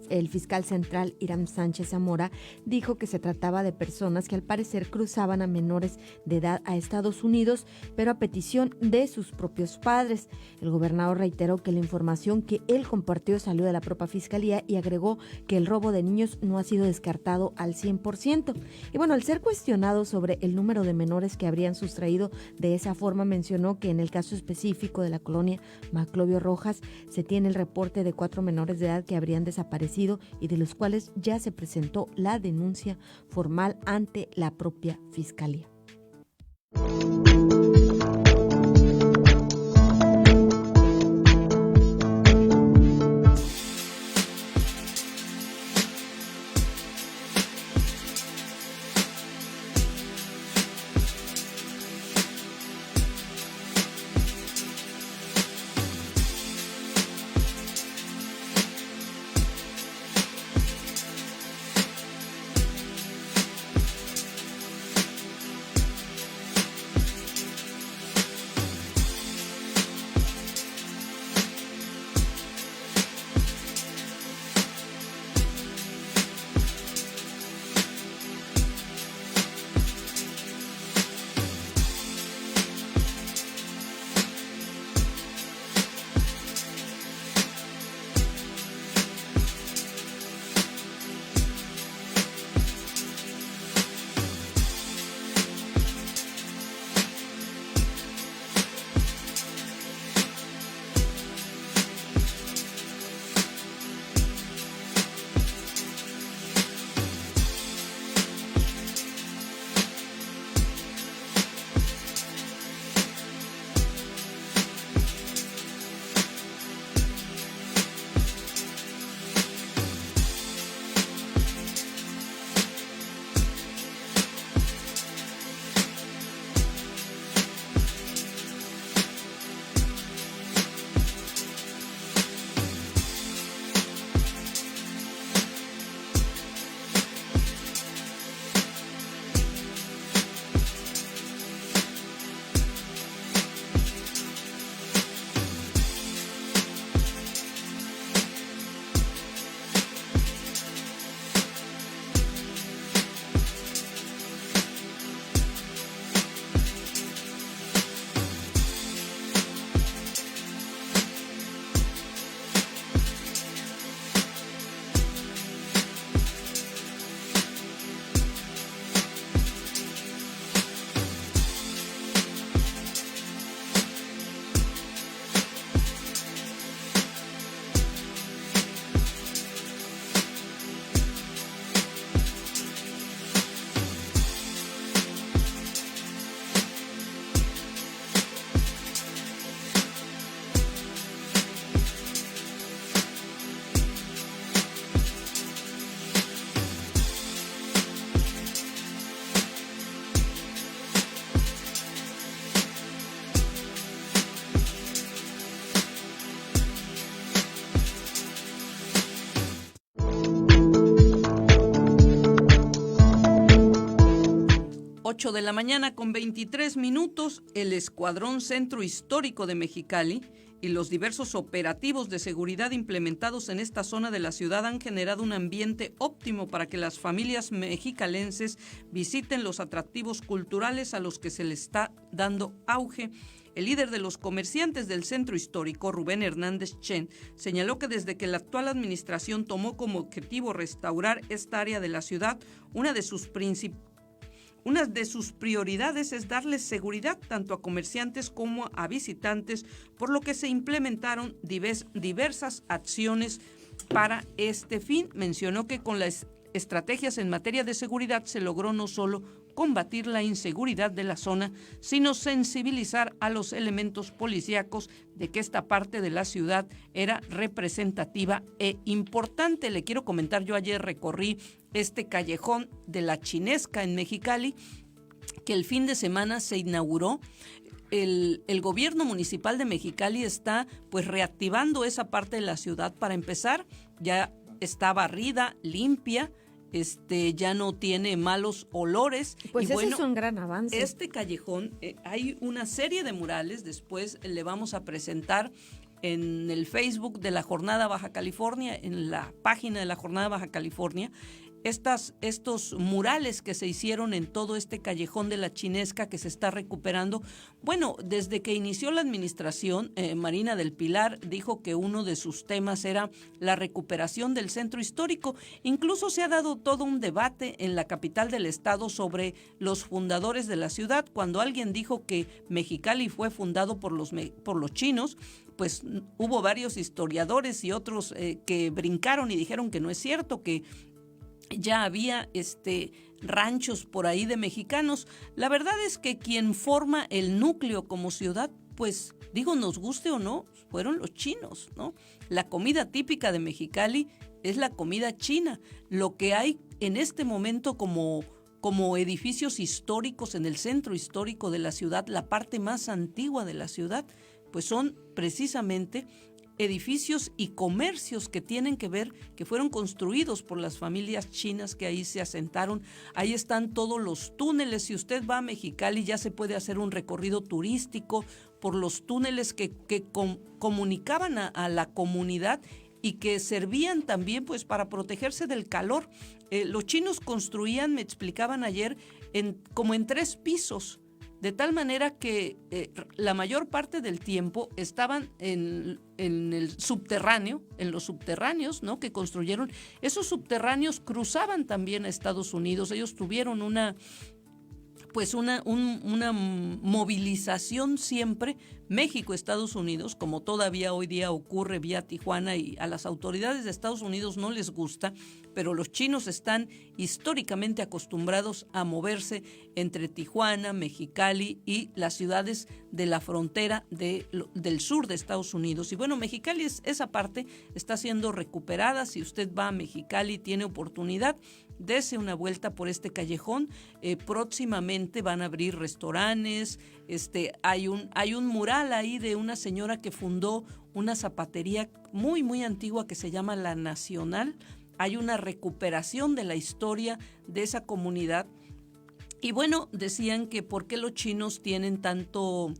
el fiscal central Hiram Sánchez Zamora dijo que se trataba de personas que al parecer cruzaban a menores de edad a Estados Unidos, pero a petición de sus propios padres. El gobernador reiteró que la información que él compartió salió de la propia fiscalía y agregó que el robo de niños no ha sido descartado al 100%. Y bueno, al ser cuestionado sobre el número de menores que habrían sustraído de esa forma, mencionó que en el caso específico de la colonia Maclovio Rojas se tiene el reporte de 4 menores de edad que habrían desaparecido y de los cuales ya se presentó la denuncia formal ante la propia fiscalía. De la mañana con 23 minutos, el Escuadrón Centro Histórico de Mexicali y los diversos operativos de seguridad implementados en esta zona de la ciudad han generado un ambiente óptimo para que las familias mexicalenses visiten los atractivos culturales a los que se les está dando auge. El líder de los comerciantes del centro histórico, Rubén Hernández Chen, señaló que desde que la actual administración tomó como objetivo restaurar esta área de la ciudad, una de sus prioridades es darles seguridad tanto a comerciantes como a visitantes, por lo que se implementaron diversas acciones para este fin. Mencionó que con las estrategias en materia de seguridad se logró no solo combatir la inseguridad de la zona, sino sensibilizar a los elementos policíacos de que esta parte de la ciudad era representativa e importante. Le quiero comentar, yo ayer recorrí este callejón de la Chinesca en Mexicali, que el fin de semana se inauguró el gobierno municipal de Mexicali está pues reactivando esa parte de la ciudad. Para empezar, ya está barrida, limpia, ya no tiene malos olores. Pues y eso es un gran avance. Este callejón, hay una serie de murales, después le vamos a presentar en el Facebook de la Jornada Baja California, en la página de la Jornada Baja California, estos murales que se hicieron en todo este callejón de la Chinesca que se está recuperando. Bueno, desde que inició la administración, Marina del Pilar dijo que uno de sus temas era la recuperación del centro histórico. Incluso se ha dado todo un debate en la capital del estado sobre los fundadores de la ciudad. Cuando alguien dijo que Mexicali fue fundado por los chinos, pues hubo varios historiadores y otros que brincaron y dijeron que no es cierto, que ya había ranchos por ahí de mexicanos. La verdad es que quien forma el núcleo como ciudad, pues digo, nos guste o no, fueron los chinos, ¿no? La comida típica de Mexicali es la comida china. Lo que hay en este momento como edificios históricos en el centro histórico de la ciudad, la parte más antigua de la ciudad, pues son precisamente edificios y comercios que tienen que ver, que fueron construidos por las familias chinas que ahí se asentaron. Ahí están todos los túneles. Si usted va a Mexicali, ya se puede hacer un recorrido turístico por los túneles que comunicaban a la comunidad y que servían también pues para protegerse del calor. Los chinos construían, me explicaban ayer, como en 3 pisos. De tal manera que la mayor parte del tiempo estaban en el subterráneo, en los subterráneos, ¿no?, que construyeron. Esos subterráneos cruzaban también a Estados Unidos. Ellos tuvieron una movilización siempre, México-Estados Unidos, como todavía hoy día ocurre vía Tijuana, y a las autoridades de Estados Unidos no les gusta, pero los chinos están históricamente acostumbrados a moverse entre Tijuana, Mexicali y las ciudades de la frontera del sur de Estados Unidos. Y bueno, Mexicali, esa parte está siendo recuperada. Si usted va a Mexicali y tiene oportunidad, dese una vuelta por este callejón. Próximamente van a abrir restaurantes. Hay un mural ahí de una señora que fundó una zapatería muy, muy antigua que se llama La Nacional. Hay una recuperación de la historia de esa comunidad. Y bueno, decían que por qué los chinos tienen tanto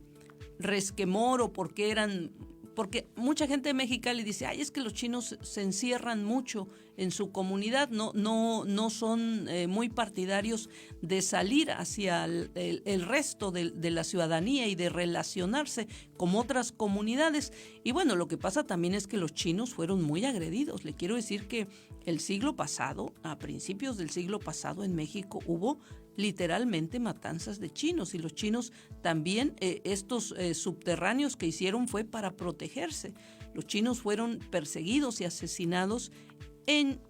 resquemor o porque mucha gente de Mexicali dice, ay, es que los chinos se encierran mucho en su comunidad, no son muy partidarios de salir hacia el resto de la ciudadanía y de relacionarse con otras comunidades. Y bueno, lo que pasa también es que los chinos fueron muy agredidos. Le quiero decir que el siglo pasado, a principios del siglo pasado en México, hubo literalmente matanzas de chinos, y los chinos también, estos subterráneos que hicieron fue para protegerse. Los chinos fueron perseguidos y asesinados. En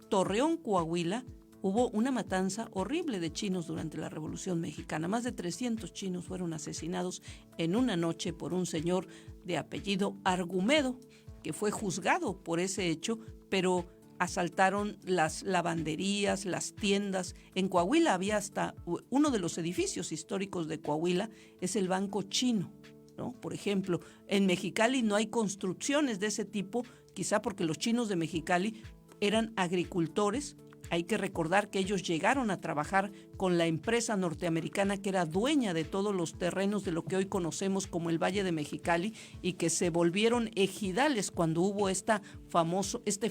Torreón, Coahuila, hubo una matanza horrible de chinos durante la Revolución Mexicana. Más de 300 chinos fueron asesinados en una noche por un señor de apellido Argumedo, que fue juzgado por ese hecho, pero asaltaron las lavanderías, las tiendas. En Coahuila había hasta uno de los edificios históricos de Coahuila, es el Banco Chino, ¿no? Por ejemplo, en Mexicali no hay construcciones de ese tipo, quizá porque los chinos de Mexicali eran agricultores. Hay que recordar que ellos llegaron a trabajar con la empresa norteamericana que era dueña de todos los terrenos de lo que hoy conocemos como el Valle de Mexicali, y que se volvieron ejidales cuando hubo este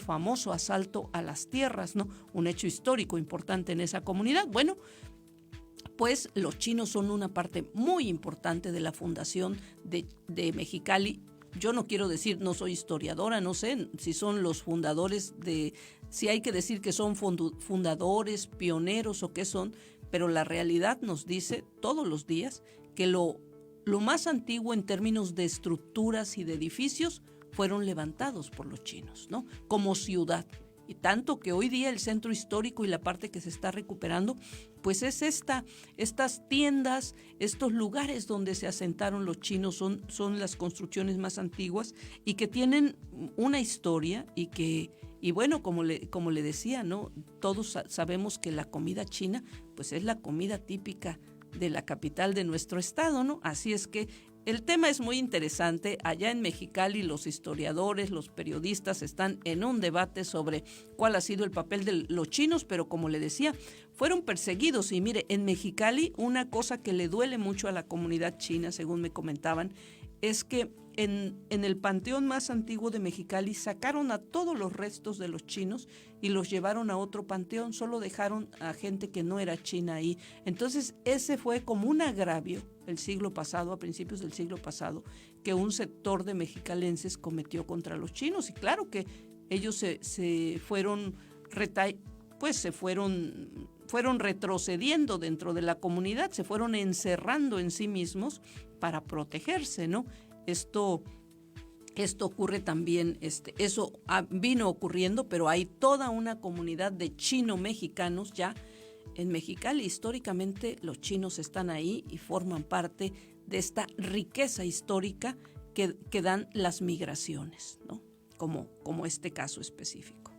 famoso asalto a las tierras, ¿no? Un hecho histórico importante en esa comunidad. Bueno, pues los chinos son una parte muy importante de la fundación de Mexicali. Yo no quiero decir, no soy historiadora, no sé si son los fundadores si hay que decir que son fundadores, pioneros o qué son, pero la realidad nos dice todos los días que lo más antiguo en términos de estructuras y de edificios fueron levantados por los chinos, ¿no? Como ciudad. Y tanto que hoy día el centro histórico y la parte que se está recuperando, pues es estas tiendas, estos lugares donde se asentaron los chinos, son las construcciones más antiguas y que tienen una historia y bueno, como le decía, ¿no? Todos sabemos que la comida china, pues es la comida típica de la capital de nuestro estado, ¿no? Así es que el tema es muy interesante. Allá en Mexicali los historiadores, los periodistas están en un debate sobre cuál ha sido el papel de los chinos, pero como le decía, fueron perseguidos. Y mire, en Mexicali una cosa que le duele mucho a la comunidad china, según me comentaban, es que en el panteón más antiguo de Mexicali sacaron a todos los restos de los chinos y los llevaron a otro panteón, solo dejaron a gente que no era china ahí. Entonces ese fue como un agravio el siglo pasado, a principios del siglo pasado, que un sector de mexicalenses cometió contra los chinos. Y claro que ellos se fueron retrocediendo dentro de la comunidad, se fueron encerrando en sí mismos para protegerse, ¿no? Esto ocurre también, eso vino ocurriendo, pero hay toda una comunidad de chino-mexicanos ya en Mexicali. Históricamente los chinos están ahí y forman parte de esta riqueza histórica que dan las migraciones, ¿no? Como este caso específico.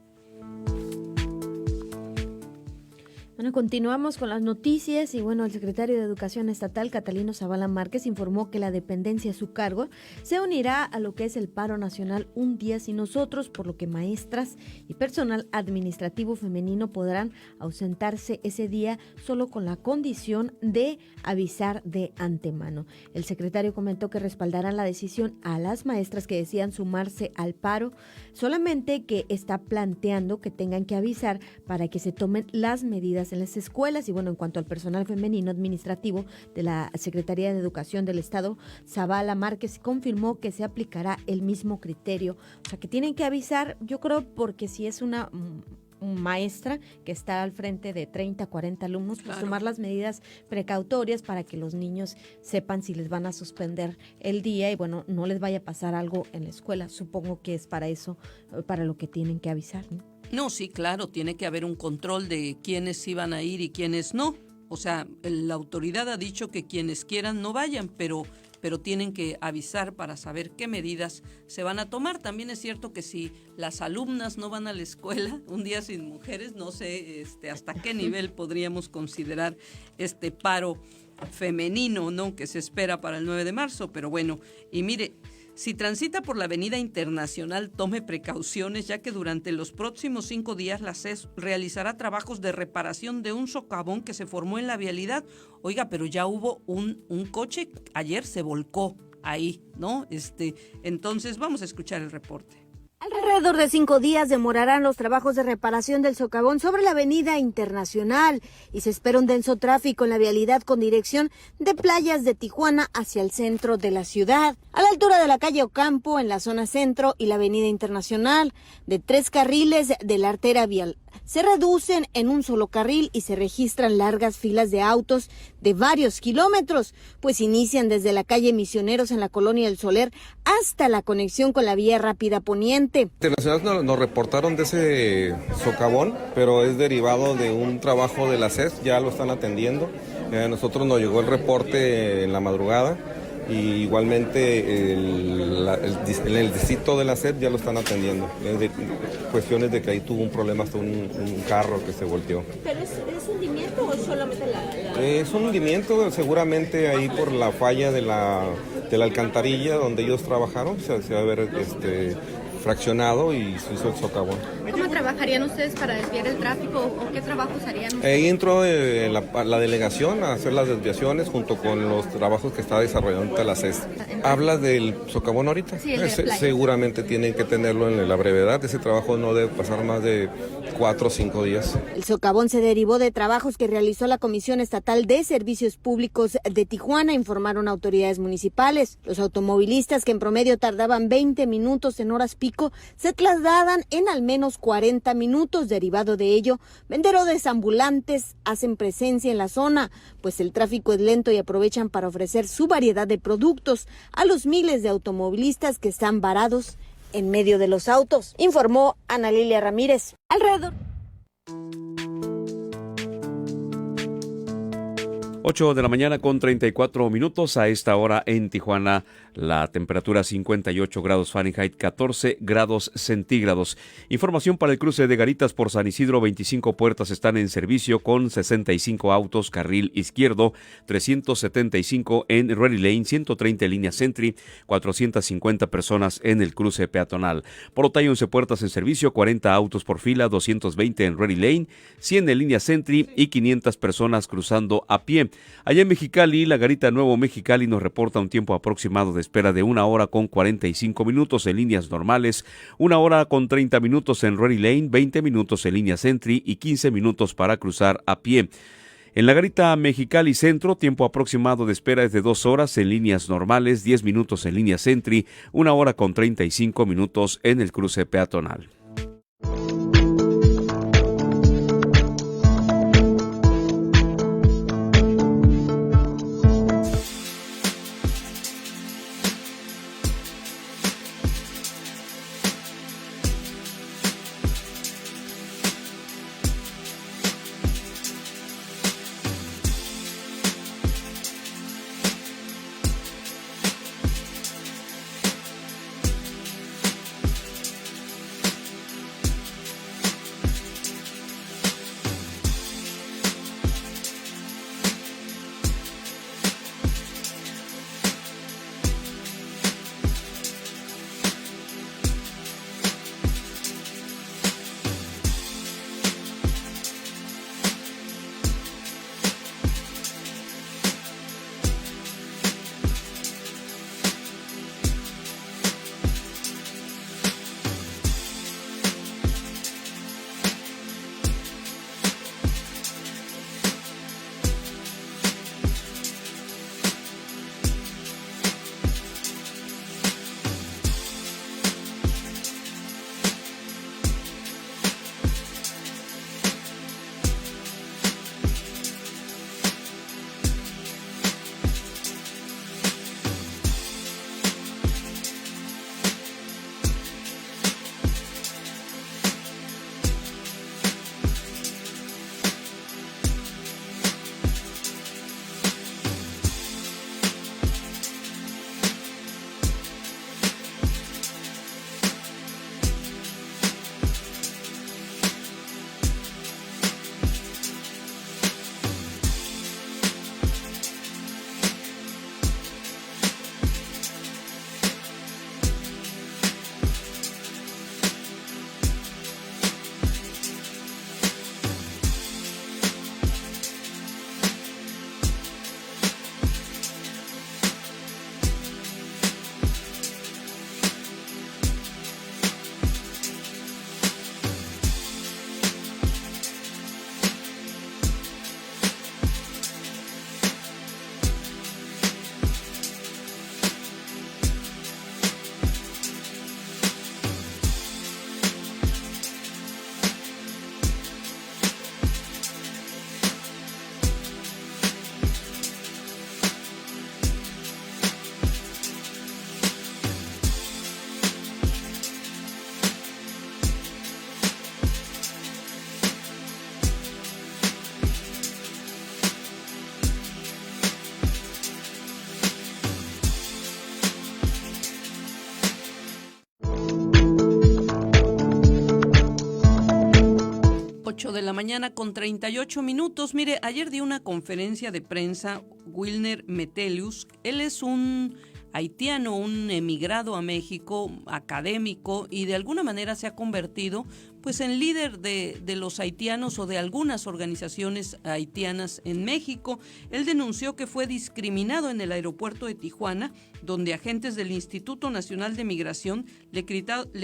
Bueno, continuamos con las noticias y bueno, el secretario de Educación Estatal, Catalino Zavala Márquez, informó que la dependencia a su cargo se unirá a lo que es el paro nacional Un Día Sin Nosotros, por lo que maestras y personal administrativo femenino podrán ausentarse ese día solo con la condición de avisar de antemano. El secretario comentó que respaldarán la decisión a las maestras que decidan sumarse al paro, solamente que está planteando que tengan que avisar para que se tomen las medidas en las escuelas. Y bueno, en cuanto al personal femenino administrativo de la Secretaría de Educación del Estado, Zavala Márquez confirmó que se aplicará el mismo criterio, o sea que tienen que avisar, yo creo, porque si es una maestra que está al frente de 30, 40 alumnos, pues tomar las medidas precautorias para que los niños sepan si les van a suspender el día y bueno, no les vaya a pasar algo en la escuela. Supongo que es para eso, para lo que tienen que avisar, ¿no? No, sí, claro, tiene que haber un control de quiénes iban a ir y quiénes no. O sea, la autoridad ha dicho que quienes quieran no vayan, pero tienen que avisar para saber qué medidas se van a tomar. También es cierto que si las alumnas no van a la escuela, Un Día Sin Mujeres, no sé hasta qué nivel podríamos considerar este paro femenino, ¿no?, que se espera para el 9 de marzo. Pero bueno, y mire, si transita por la Avenida Internacional, tome precauciones, ya que durante los próximos 5 días la CES realizará trabajos de reparación de un socavón que se formó en la vialidad. Oiga, pero ya hubo un coche, ayer se volcó ahí, ¿no? Entonces vamos a escuchar el reporte. Alrededor de 5 días demorarán los trabajos de reparación del socavón sobre la Avenida Internacional y se espera un denso tráfico en la vialidad con dirección de Playas de Tijuana hacia el centro de la ciudad. A la altura de la calle Ocampo, en la zona centro, y la Avenida Internacional, de 3 carriles de la arteria vial se reducen en un solo carril y se registran largas filas de autos de varios kilómetros, pues inician desde la calle Misioneros en la Colonia del Soler hasta la conexión con la vía rápida poniente. Internacional nos reportaron de ese socavón, pero es derivado de un trabajo de la CES, ya lo están atendiendo. A nosotros nos llegó el reporte en la madrugada. Y igualmente el distrito de la SED ya lo están atendiendo. Cuestiones de que ahí tuvo un problema hasta un carro que se volteó. ¿Pero es hundimiento o solamente la...? Es un hundimiento seguramente ahí por la falla de la alcantarilla donde ellos trabajaron. Se va a ver fraccionado y se hizo el socavón. ¿Cómo trabajarían ustedes para desviar el tráfico o qué trabajos harían? Ahí entró la delegación a hacer las desviaciones junto con los trabajos que está desarrollando la CES. ¿Hablas del socavón ahorita? Sí, seguramente tienen que tenerlo en la brevedad. Ese trabajo no debe pasar más de 4 o 5 días. El socavón se derivó de trabajos que realizó la Comisión Estatal de Servicios Públicos de Tijuana, informaron autoridades municipales. Los automovilistas, que en promedio tardaban 20 minutos en horas pico, se trasladan en al menos 40 minutos. Derivado de ello, vendedores ambulantes hacen presencia en la zona, pues el tráfico es lento y aprovechan para ofrecer su variedad de productos a los miles de automovilistas que están varados en medio de los autos, informó Ana Lilia Ramírez. Alrededor 8 de la mañana con 34 minutos. A esta hora en Tijuana, la temperatura 58 grados Fahrenheit, 14 grados centígrados. Información para el cruce de Garitas por San Isidro: 25 puertas están en servicio con 65 autos carril izquierdo, 375 en Ready Lane, 130 en línea Sentry, 450 personas en el cruce peatonal. Por Otay, 11 puertas en servicio, 40 autos por fila, 220 en Ready Lane, 100 en línea Sentry y 500 personas cruzando a pie. Allá en Mexicali, la Garita Nuevo Mexicali nos reporta un tiempo aproximado de espera de 1 hora con 45 minutos en líneas normales, 1 hora con 30 minutos en Ready Lane, 20 minutos en línea Sentry y 15 minutos para cruzar a pie. En la Garita Mexicali Centro, tiempo aproximado de espera es de 2 horas en líneas normales, 10 minutos en línea Sentry, 1 hora con 35 minutos en el cruce peatonal. De la mañana con 38 minutos. Mire, ayer dio una conferencia de prensa Wilner Metelius. Él es un haitiano, un emigrado a México, académico, y de alguna manera se ha convertido pues en líder de los haitianos o de algunas organizaciones haitianas en México. Él denunció que fue discriminado en el aeropuerto de Tijuana, donde agentes del Instituto Nacional de Migración le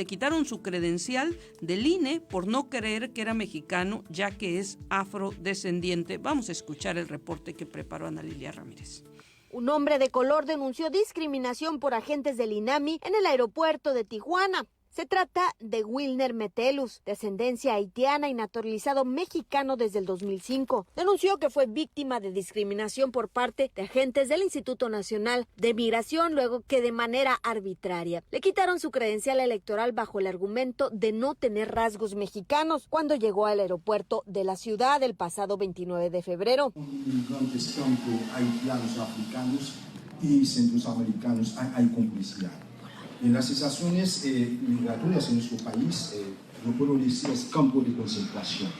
quitaron su credencial del INE por no creer que era mexicano, ya que es afrodescendiente. Vamos a escuchar el reporte que preparó Ana Lilia Ramírez. Un hombre de color denunció discriminación por agentes del INAMI en el aeropuerto de Tijuana. Se trata de Wilner Metelus, de ascendencia haitiana y naturalizado mexicano desde el 2005. Denunció que fue víctima de discriminación por parte de agentes del Instituto Nacional de Migración, luego que de manera arbitraria le quitaron su credencial electoral bajo el argumento de no tener rasgos mexicanos cuando llegó al aeropuerto de la ciudad el pasado 29 de febrero. Inmigrantes tanto haitianos, africanos y centroamericanos hay complicidad. En las estaciones migratorias en nuestro país, yo puedo decir es campo de concentración.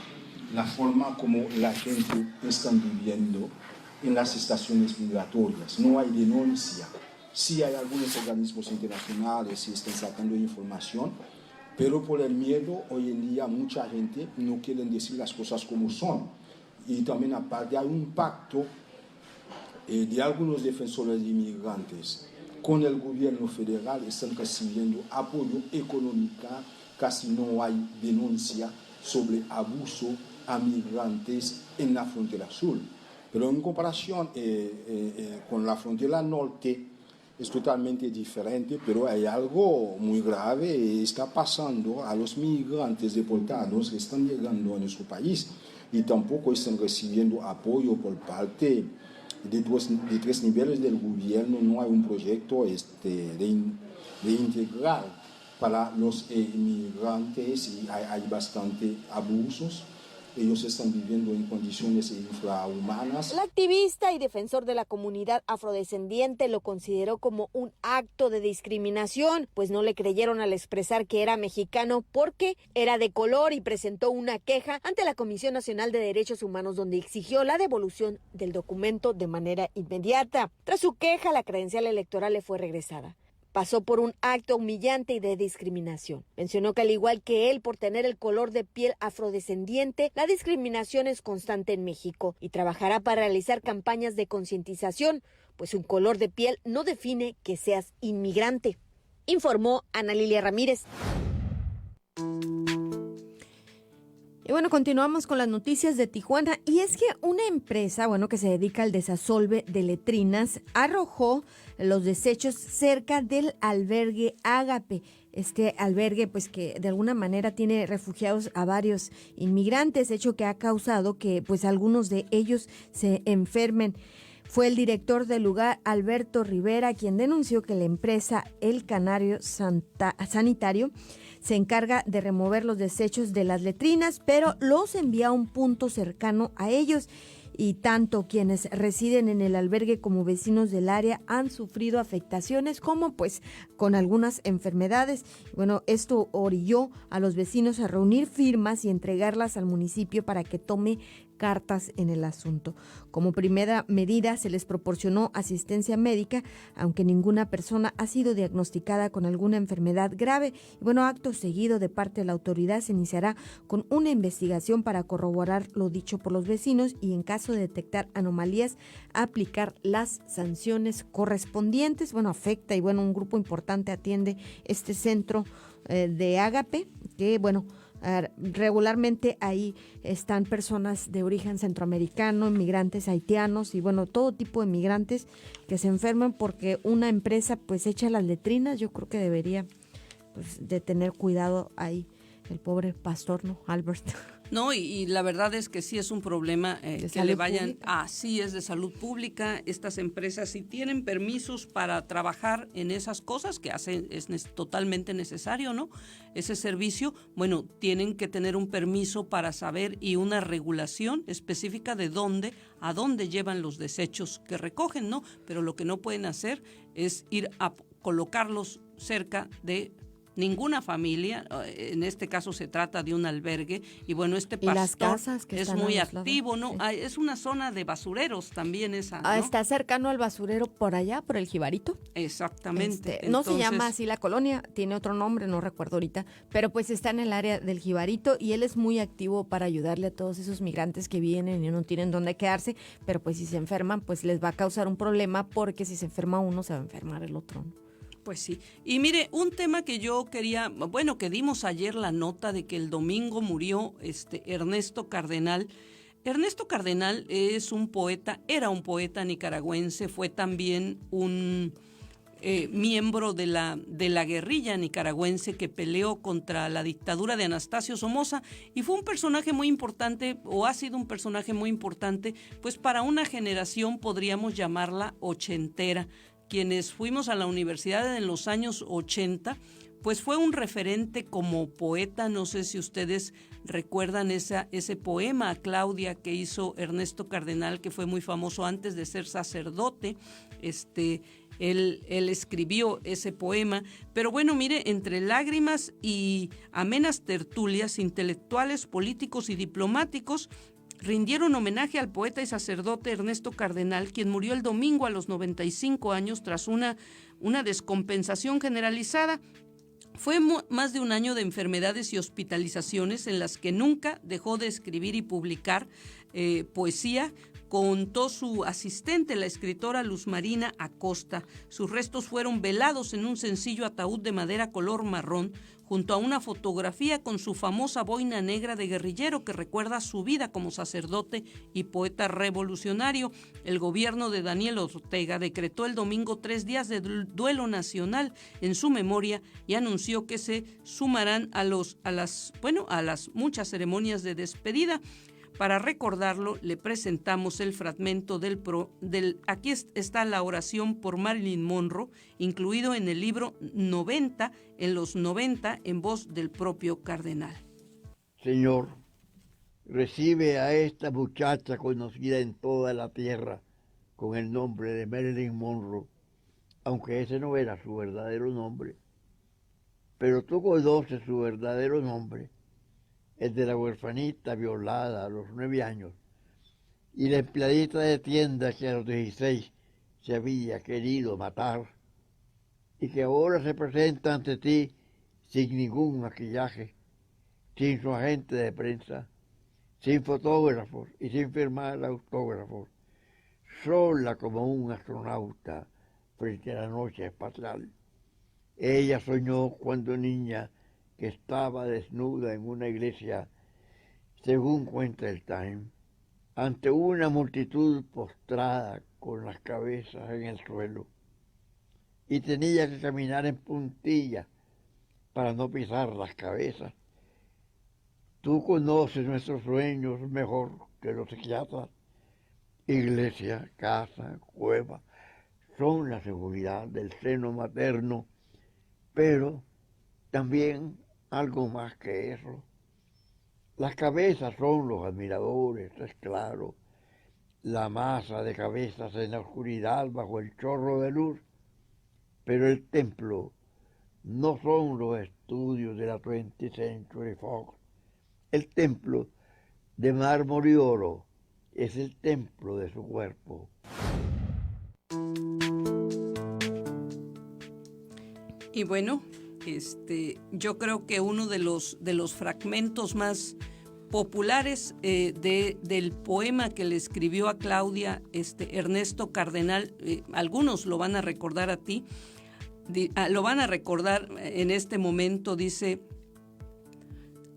La forma como la gente está viviendo en las estaciones migratorias. No hay denuncia. Sí hay algunos organismos internacionales que están sacando información, pero por el miedo hoy en día mucha gente no quiere decir las cosas como son. Y también aparte hay un pacto de algunos defensores de inmigrantes con el gobierno federal, están recibiendo apoyo económico, casi no hay denuncia sobre abuso a migrantes en la frontera sur. Pero en comparación con la frontera norte es totalmente diferente, pero hay algo muy grave, está pasando a los migrantes deportados que están llegando a nuestro país y tampoco están recibiendo apoyo por parte de tres niveles del gobierno. No hay un proyecto de integrar para los inmigrantes y hay bastante abusos. Ellos están viviendo en condiciones infrahumanas. El activista y defensor de la comunidad afrodescendiente lo consideró como un acto de discriminación, pues no le creyeron al expresar que era mexicano porque era de color, y presentó una queja ante la Comisión Nacional de Derechos Humanos donde exigió la devolución del documento de manera inmediata. Tras su queja, la credencial electoral le fue regresada. Pasó por un acto humillante y de discriminación. Mencionó que al igual que él, por tener el color de piel afrodescendiente, la discriminación es constante en México y trabajará para realizar campañas de concientización, pues un color de piel no define que seas inmigrante. Informó Ana Lilia Ramírez. Y bueno, continuamos con las noticias de Tijuana, y es que una empresa, que se dedica al desasolve de letrinas, arrojó los desechos cerca del albergue Ágape. Este albergue, pues, que de alguna manera tiene refugiados a varios inmigrantes, hecho que ha causado que, pues, algunos de ellos se enfermen. Fue el director del lugar, Alberto Rivera, quien denunció que la empresa El Canario Sanitario se encarga de remover los desechos de las letrinas, pero los envía a un punto cercano a ellos. Y tanto quienes residen en el albergue como vecinos del área han sufrido afectaciones, como pues con algunas enfermedades. Bueno, esto orilló a los vecinos a reunir firmas y entregarlas al municipio para que tome cartas en el asunto. Como primera medida se les proporcionó asistencia médica, aunque ninguna persona ha sido diagnosticada con alguna enfermedad grave. Y bueno, acto seguido de parte de la autoridad se iniciará con una investigación para corroborar lo dicho por los vecinos y, en caso de detectar anomalías, aplicar las sanciones correspondientes. Bueno, afecta y un grupo importante atiende este centro de Ágape, que regularmente ahí están personas de origen centroamericano, inmigrantes haitianos y todo tipo de migrantes que se enferman porque una empresa pues echa las letrinas. Yo creo que debería pues de tener cuidado ahí el pobre pastor, ¿no, Albert? No, y la verdad es que sí es un problema que le vayan, sí es de salud pública. Estas empresas, si tienen permisos para trabajar en esas cosas que hacen, es totalmente necesario, ¿no? Ese servicio, tienen que tener un permiso para saber y una regulación específica de a dónde llevan los desechos que recogen, ¿no? Pero lo que no pueden hacer es ir a colocarlos cerca de ninguna familia. En este caso se trata de un albergue y este pastor las casas que es muy activo, ¿no? Sí. Es una zona de basureros también esa, ¿no? Está cercano al basurero por allá, por el Jibarito. Exactamente. No se llama así la colonia, tiene otro nombre, no recuerdo ahorita, pero pues está en el área del Jibarito y él es muy activo para ayudarle a todos esos migrantes que vienen y no tienen dónde quedarse, pero pues si se enferman, pues les va a causar un problema, porque si se enferma uno, se va a enfermar el otro, ¿no? Pues sí. Y mire, un tema que yo quería, que dimos ayer la nota de que el domingo murió Ernesto Cardenal. Ernesto Cardenal es un poeta, era un poeta nicaragüense, fue también un miembro de la guerrilla nicaragüense que peleó contra la dictadura de Anastasio Somoza, y fue un personaje muy importante, o ha sido un personaje muy importante, pues para una generación, podríamos llamarla ochentera. Quienes fuimos a la universidad en los años 80, pues fue un referente como poeta. No sé si ustedes recuerdan ese poema a Claudia que hizo Ernesto Cardenal, que fue muy famoso antes de ser sacerdote. Él escribió ese poema, pero bueno, mire, entre lágrimas y amenas tertulias, intelectuales, políticos y diplomáticos rindieron homenaje al poeta y sacerdote Ernesto Cardenal, quien murió el domingo a los 95 años tras una descompensación generalizada. Fue más de un año de enfermedades y hospitalizaciones en las que nunca dejó de escribir y publicar poesía. Contó su asistente, la escritora Luz Marina Acosta. Sus restos fueron velados en un sencillo ataúd de madera color marrón, junto a una fotografía con su famosa boina negra de guerrillero que recuerda su vida como sacerdote y poeta revolucionario. El gobierno de Daniel Ortega decretó el domingo 3 días de duelo nacional en su memoria y anunció que se sumarán a las muchas ceremonias de despedida. Para recordarlo, le presentamos el fragmento aquí está la oración por Marilyn Monroe, incluido en el libro 90, en los 90, en voz del propio cardenal. Señor, recibe a esta muchacha conocida en toda la tierra con el nombre de Marilyn Monroe, aunque ese no era su verdadero nombre. Pero tú conoces su verdadero nombre, el de la huerfanita violada a los 9 años, y la empleadita de tienda que a los 16 se había querido matar, y que ahora se presenta ante ti sin ningún maquillaje, sin su agente de prensa, sin fotógrafos y sin firmar autógrafos, sola como un astronauta frente a la noche espacial. Ella soñó cuando niña que estaba desnuda en una iglesia, según cuenta el Time, ante una multitud postrada con las cabezas en el suelo, y tenía que caminar en puntilla para no pisar las cabezas. Tú conoces nuestros sueños mejor que los psiquiatras. Iglesia, casa, cueva, son la seguridad del seno materno, pero también algo más que eso. Las cabezas son los admiradores, es claro. La masa de cabezas en la oscuridad bajo el chorro de luz. Pero el templo no son los estudios de la 20th Century Fox. El templo de mármol y oro es el templo de su cuerpo. Y bueno, yo creo que uno de los fragmentos más populares del poema que le escribió a Claudia Ernesto Cardenal, algunos lo van a recordar lo van a recordar en este momento. Dice: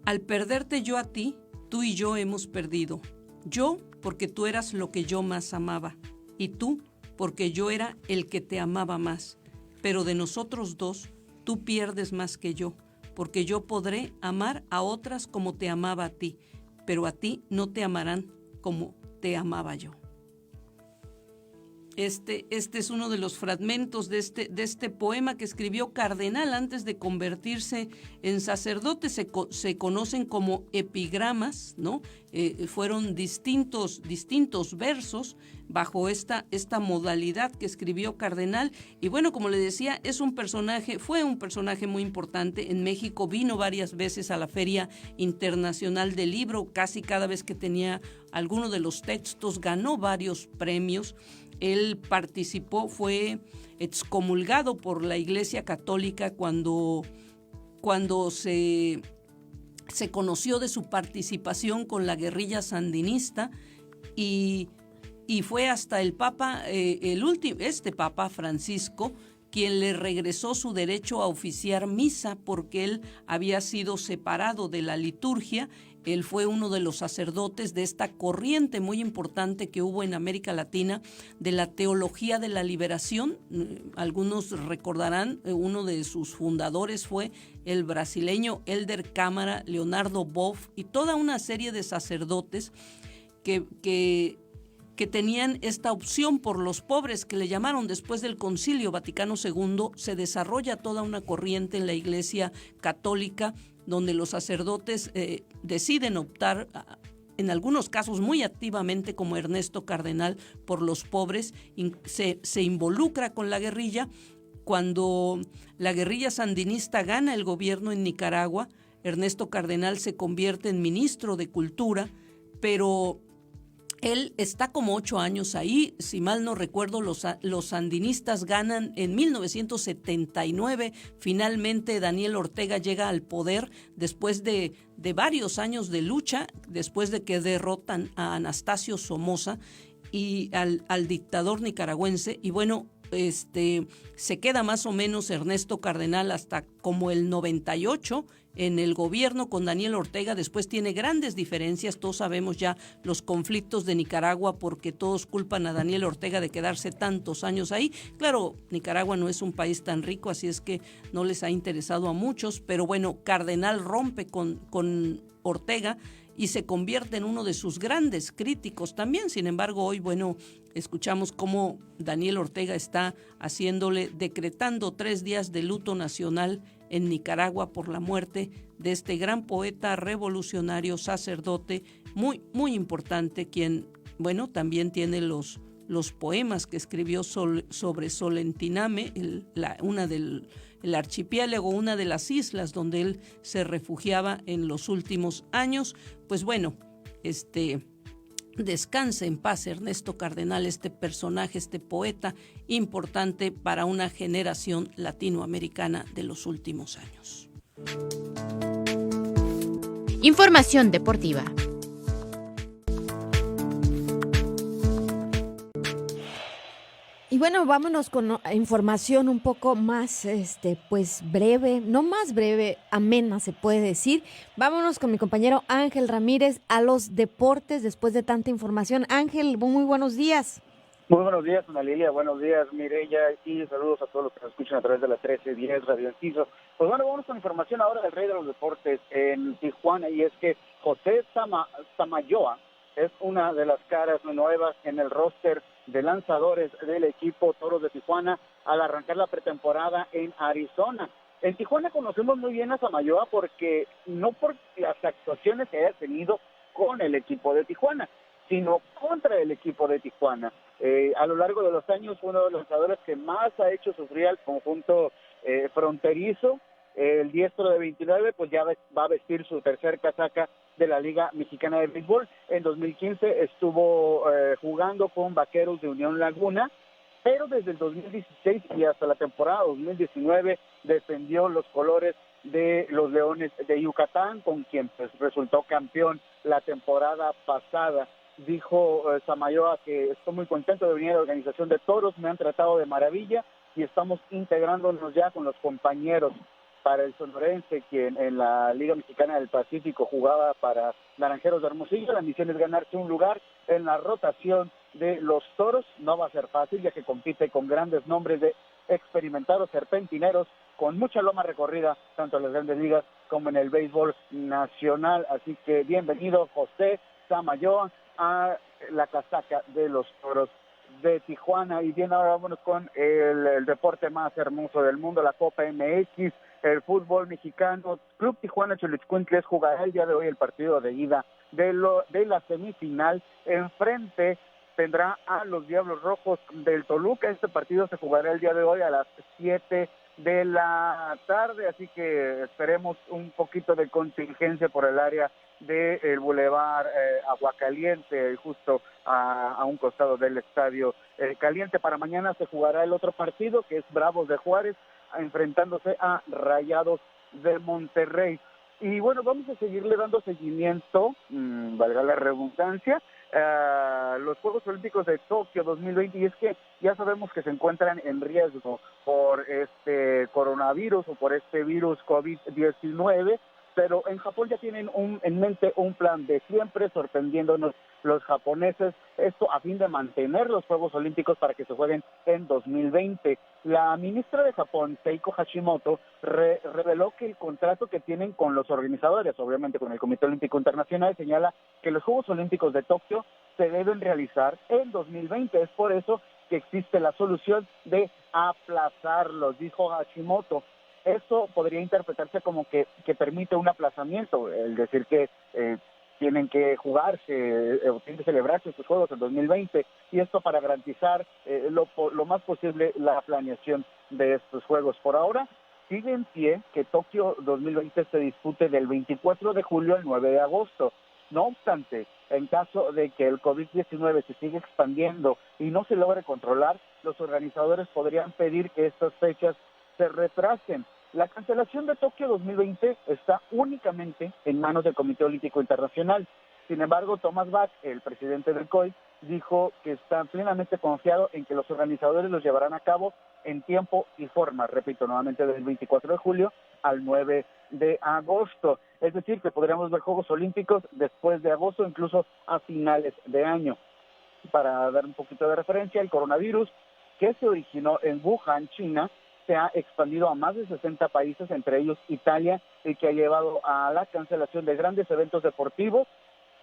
al perderte yo a ti, tú y yo hemos perdido. Yo porque tú eras lo que yo más amaba, y tú porque yo era el que te amaba más. Pero de nosotros dos, tú pierdes más que yo, porque yo podré amar a otras como te amaba a ti, pero a ti no te amarán como te amaba yo. Este es uno de los fragmentos de este poema que escribió Cardenal antes de convertirse en sacerdote. Se conocen como epigramas, ¿no? Fueron distintos versos bajo esta modalidad que escribió Cardenal. Y bueno, como le decía, fue un personaje muy importante. En México vino varias veces a la Feria Internacional del Libro. Casi cada vez que tenía alguno de los textos ganó varios premios. Él participó, fue excomulgado por la Iglesia Católica cuando se conoció de su participación con la guerrilla sandinista, y fue hasta el Papa, Papa Francisco, quien le regresó su derecho a oficiar misa porque él había sido separado de la liturgia Él fue uno de los sacerdotes de esta corriente muy importante que hubo en América Latina de la teología de la liberación. Algunos recordarán, uno de sus fundadores fue el brasileño Elder Câmara, Leonardo Boff y toda una serie de sacerdotes que tenían esta opción por los pobres, que le llamaron. Después del Concilio Vaticano II, se desarrolla toda una corriente en la Iglesia Católica donde los sacerdotes deciden optar, en algunos casos muy activamente, como Ernesto Cardenal, por los pobres. Se involucra con la guerrilla. Cuando la guerrilla sandinista gana el gobierno en Nicaragua, Ernesto Cardenal se convierte en ministro de Cultura, pero él está como 8 años ahí. Si mal no recuerdo, los sandinistas ganan en 1979. Finalmente Daniel Ortega llega al poder después de varios años de lucha, después de que derrotan a Anastasio Somoza y al dictador nicaragüense. Y bueno, se queda más o menos Ernesto Cardenal hasta como el 98 en el gobierno con Daniel Ortega. Después tiene grandes diferencias. Todos sabemos ya los conflictos de Nicaragua, porque todos culpan a Daniel Ortega de quedarse tantos años ahí. Claro, Nicaragua no es un país tan rico, así es que no les ha interesado a muchos, pero bueno, Cardenal rompe con Ortega y se convierte en uno de sus grandes críticos también. Sin embargo, hoy, bueno, escuchamos cómo Daniel Ortega está decretando 3 días de luto nacional en Nicaragua por la muerte de este gran poeta revolucionario, sacerdote, muy, muy importante, quien, bueno, también tiene los poemas que escribió sobre Solentiname, el archipiélago, una de las islas donde él se refugiaba en los últimos años. Pues bueno, descanse en paz Ernesto Cardenal, este personaje, este poeta importante para una generación latinoamericana de los últimos años. Información deportiva. Y bueno, vámonos con información un poco más, pues breve, no más breve, amena se puede decir. Vámonos con mi compañero Ángel Ramírez a los deportes después de tanta información. Ángel, muy buenos días. Muy buenos días, Ana Lilia, buenos días, Mireya, y saludos a todos los que nos escuchan a través de la 1310 Radio Enciso. Pues bueno, vamos con información ahora del rey de los deportes en Tijuana, y es que José Samayoa es una de las caras nuevas en el roster de lanzadores del equipo Toros de Tijuana al arrancar la pretemporada en Arizona. En Tijuana conocemos muy bien a Samayoa porque no por las actuaciones que haya tenido con el equipo de Tijuana, sino contra el equipo de Tijuana. A lo largo de los años fue uno de los lanzadores que más ha hecho sufrir al conjunto fronterizo. El diestro de 29 pues ya va a vestir su tercer casaca de la Liga Mexicana de Béisbol. En 2015 estuvo jugando con Vaqueros de Unión Laguna, pero desde el 2016 y hasta la temporada 2019 defendió los colores de los Leones de Yucatán, con quien pues resultó campeón la temporada pasada. Dijo Samayoa que estoy muy contento de venir a la organización de toros, me han tratado de maravilla y estamos integrándonos ya con los compañeros. Para el sonorense, quien en la Liga Mexicana del Pacífico jugaba para Naranjeros de Hermosillo, la misión es ganarse un lugar en la rotación de los toros. No va a ser fácil, ya que compite con grandes nombres de experimentados serpentineros, con mucha loma recorrida, tanto en las grandes ligas como en el béisbol nacional. Así que bienvenido, José Samayoa, a la casaca de los Toros de Tijuana. Y bien, ahora vámonos con el deporte más hermoso del mundo, la Copa MX. El fútbol mexicano, Club Tijuana Chilichcuintles jugará el día de hoy el partido de ida de la semifinal. Enfrente tendrá a los Diablos Rojos del Toluca. Este partido se jugará el día de hoy a las 7 de la tarde, así que esperemos un poquito de contingencia por el área del Boulevard Aguacaliente, justo a un costado del Estadio Caliente. Para mañana se jugará el otro partido, que es Bravos de Juárez, enfrentándose a Rayados de Monterrey. Y bueno, vamos a seguirle dando seguimiento, valga la redundancia, a los Juegos Olímpicos de Tokio 2020, y es que ya sabemos que se encuentran en riesgo por este coronavirus o por este virus COVID-19, pero en Japón ya tienen en mente un plan B, siempre sorprendiéndonos los japoneses, esto a fin de mantener los Juegos Olímpicos para que se jueguen en 2020. La ministra de Japón, Seiko Hashimoto, reveló que el contrato que tienen con los organizadores, obviamente con el Comité Olímpico Internacional, señala que los Juegos Olímpicos de Tokio se deben realizar en 2020. Es por eso que existe la solución de aplazarlos, dijo Hashimoto. Esto podría interpretarse como que permite un aplazamiento, el decir que tienen que jugarse o tienen que celebrarse estos Juegos en 2020, y esto para garantizar lo más posible la planeación de estos Juegos. Por ahora, sigue en pie que Tokio 2020 se dispute del 24 de julio al 9 de agosto. No obstante, en caso de que el COVID-19 se siga expandiendo y no se logre controlar, los organizadores podrían pedir que estas fechas se retrasen. La cancelación de Tokio 2020 está únicamente en manos del Comité Olímpico Internacional. Sin embargo, Thomas Bach, el presidente del COI, dijo que está plenamente confiado en que los organizadores los llevarán a cabo en tiempo y forma, repito nuevamente, del 24 de julio al 9 de agosto. Es decir, que podríamos ver Juegos Olímpicos después de agosto, incluso a finales de año. Para dar un poquito de referencia, el coronavirus que se originó en Wuhan, China, se ha expandido a más de 60 países, entre ellos Italia, y que ha llevado a la cancelación de grandes eventos deportivos,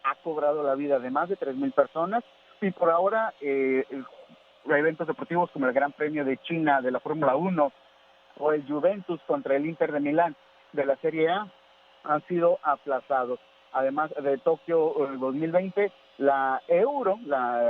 ha cobrado la vida de más de 3,000 personas, y por ahora eventos deportivos como el Gran Premio de China de la Fórmula 1 o el Juventus contra el Inter de Milán de la Serie A han sido aplazados. Además de Tokio 2020, la Euro,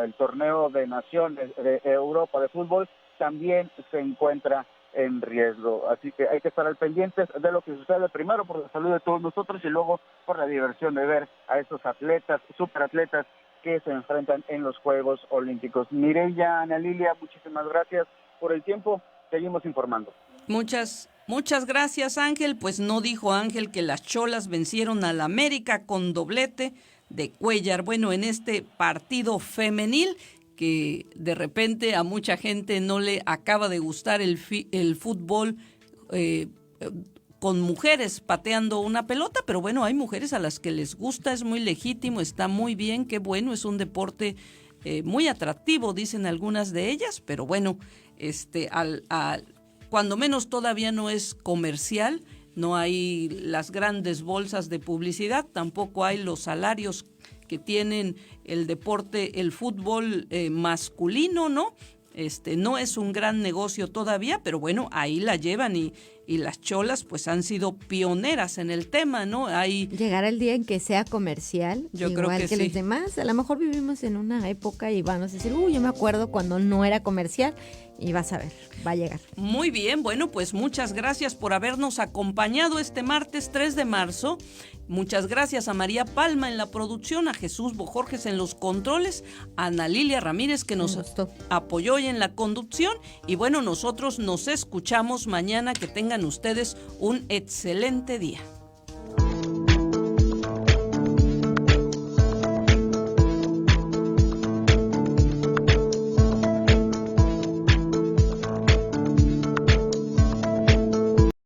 el torneo de naciones de Europa de fútbol, también se encuentra en riesgo, así que hay que estar al pendientes de lo que sucede, primero por la salud de todos nosotros y luego por la diversión de ver a estos atletas, superatletas que se enfrentan en los Juegos Olímpicos. Mireya, Ana Lilia, muchísimas gracias por el tiempo, seguimos informando. Muchas gracias, Ángel. Pues no dijo Ángel que las Cholas vencieron al América con doblete de Cuéllar. Bueno, en este partido femenil que de repente a mucha gente no le acaba de gustar el fútbol con mujeres pateando una pelota, pero bueno, hay mujeres a las que les gusta, es muy legítimo, está muy bien, qué bueno, es un deporte muy atractivo, dicen algunas de ellas, pero bueno, cuando menos todavía no es comercial, no hay las grandes bolsas de publicidad, tampoco hay los salarios que tienen el deporte, el fútbol masculino, ¿no? No es un gran negocio todavía, pero bueno, ahí la llevan y las Cholas pues han sido pioneras en el tema, ¿no? Llegará el día en que sea comercial, yo igual creo que sí. los demás. A lo mejor vivimos en una época y van a decir, yo me acuerdo cuando no era comercial, y vas a ver, va a llegar. Muy bien, bueno, pues muchas gracias por habernos acompañado este martes 3 de marzo. Muchas gracias a María Palma en la producción, a Jesús Bojorges en los controles, a Ana Lilia Ramírez que nos apoyó hoy en la conducción. Y bueno, nosotros nos escuchamos mañana. Que tengan ustedes un excelente día.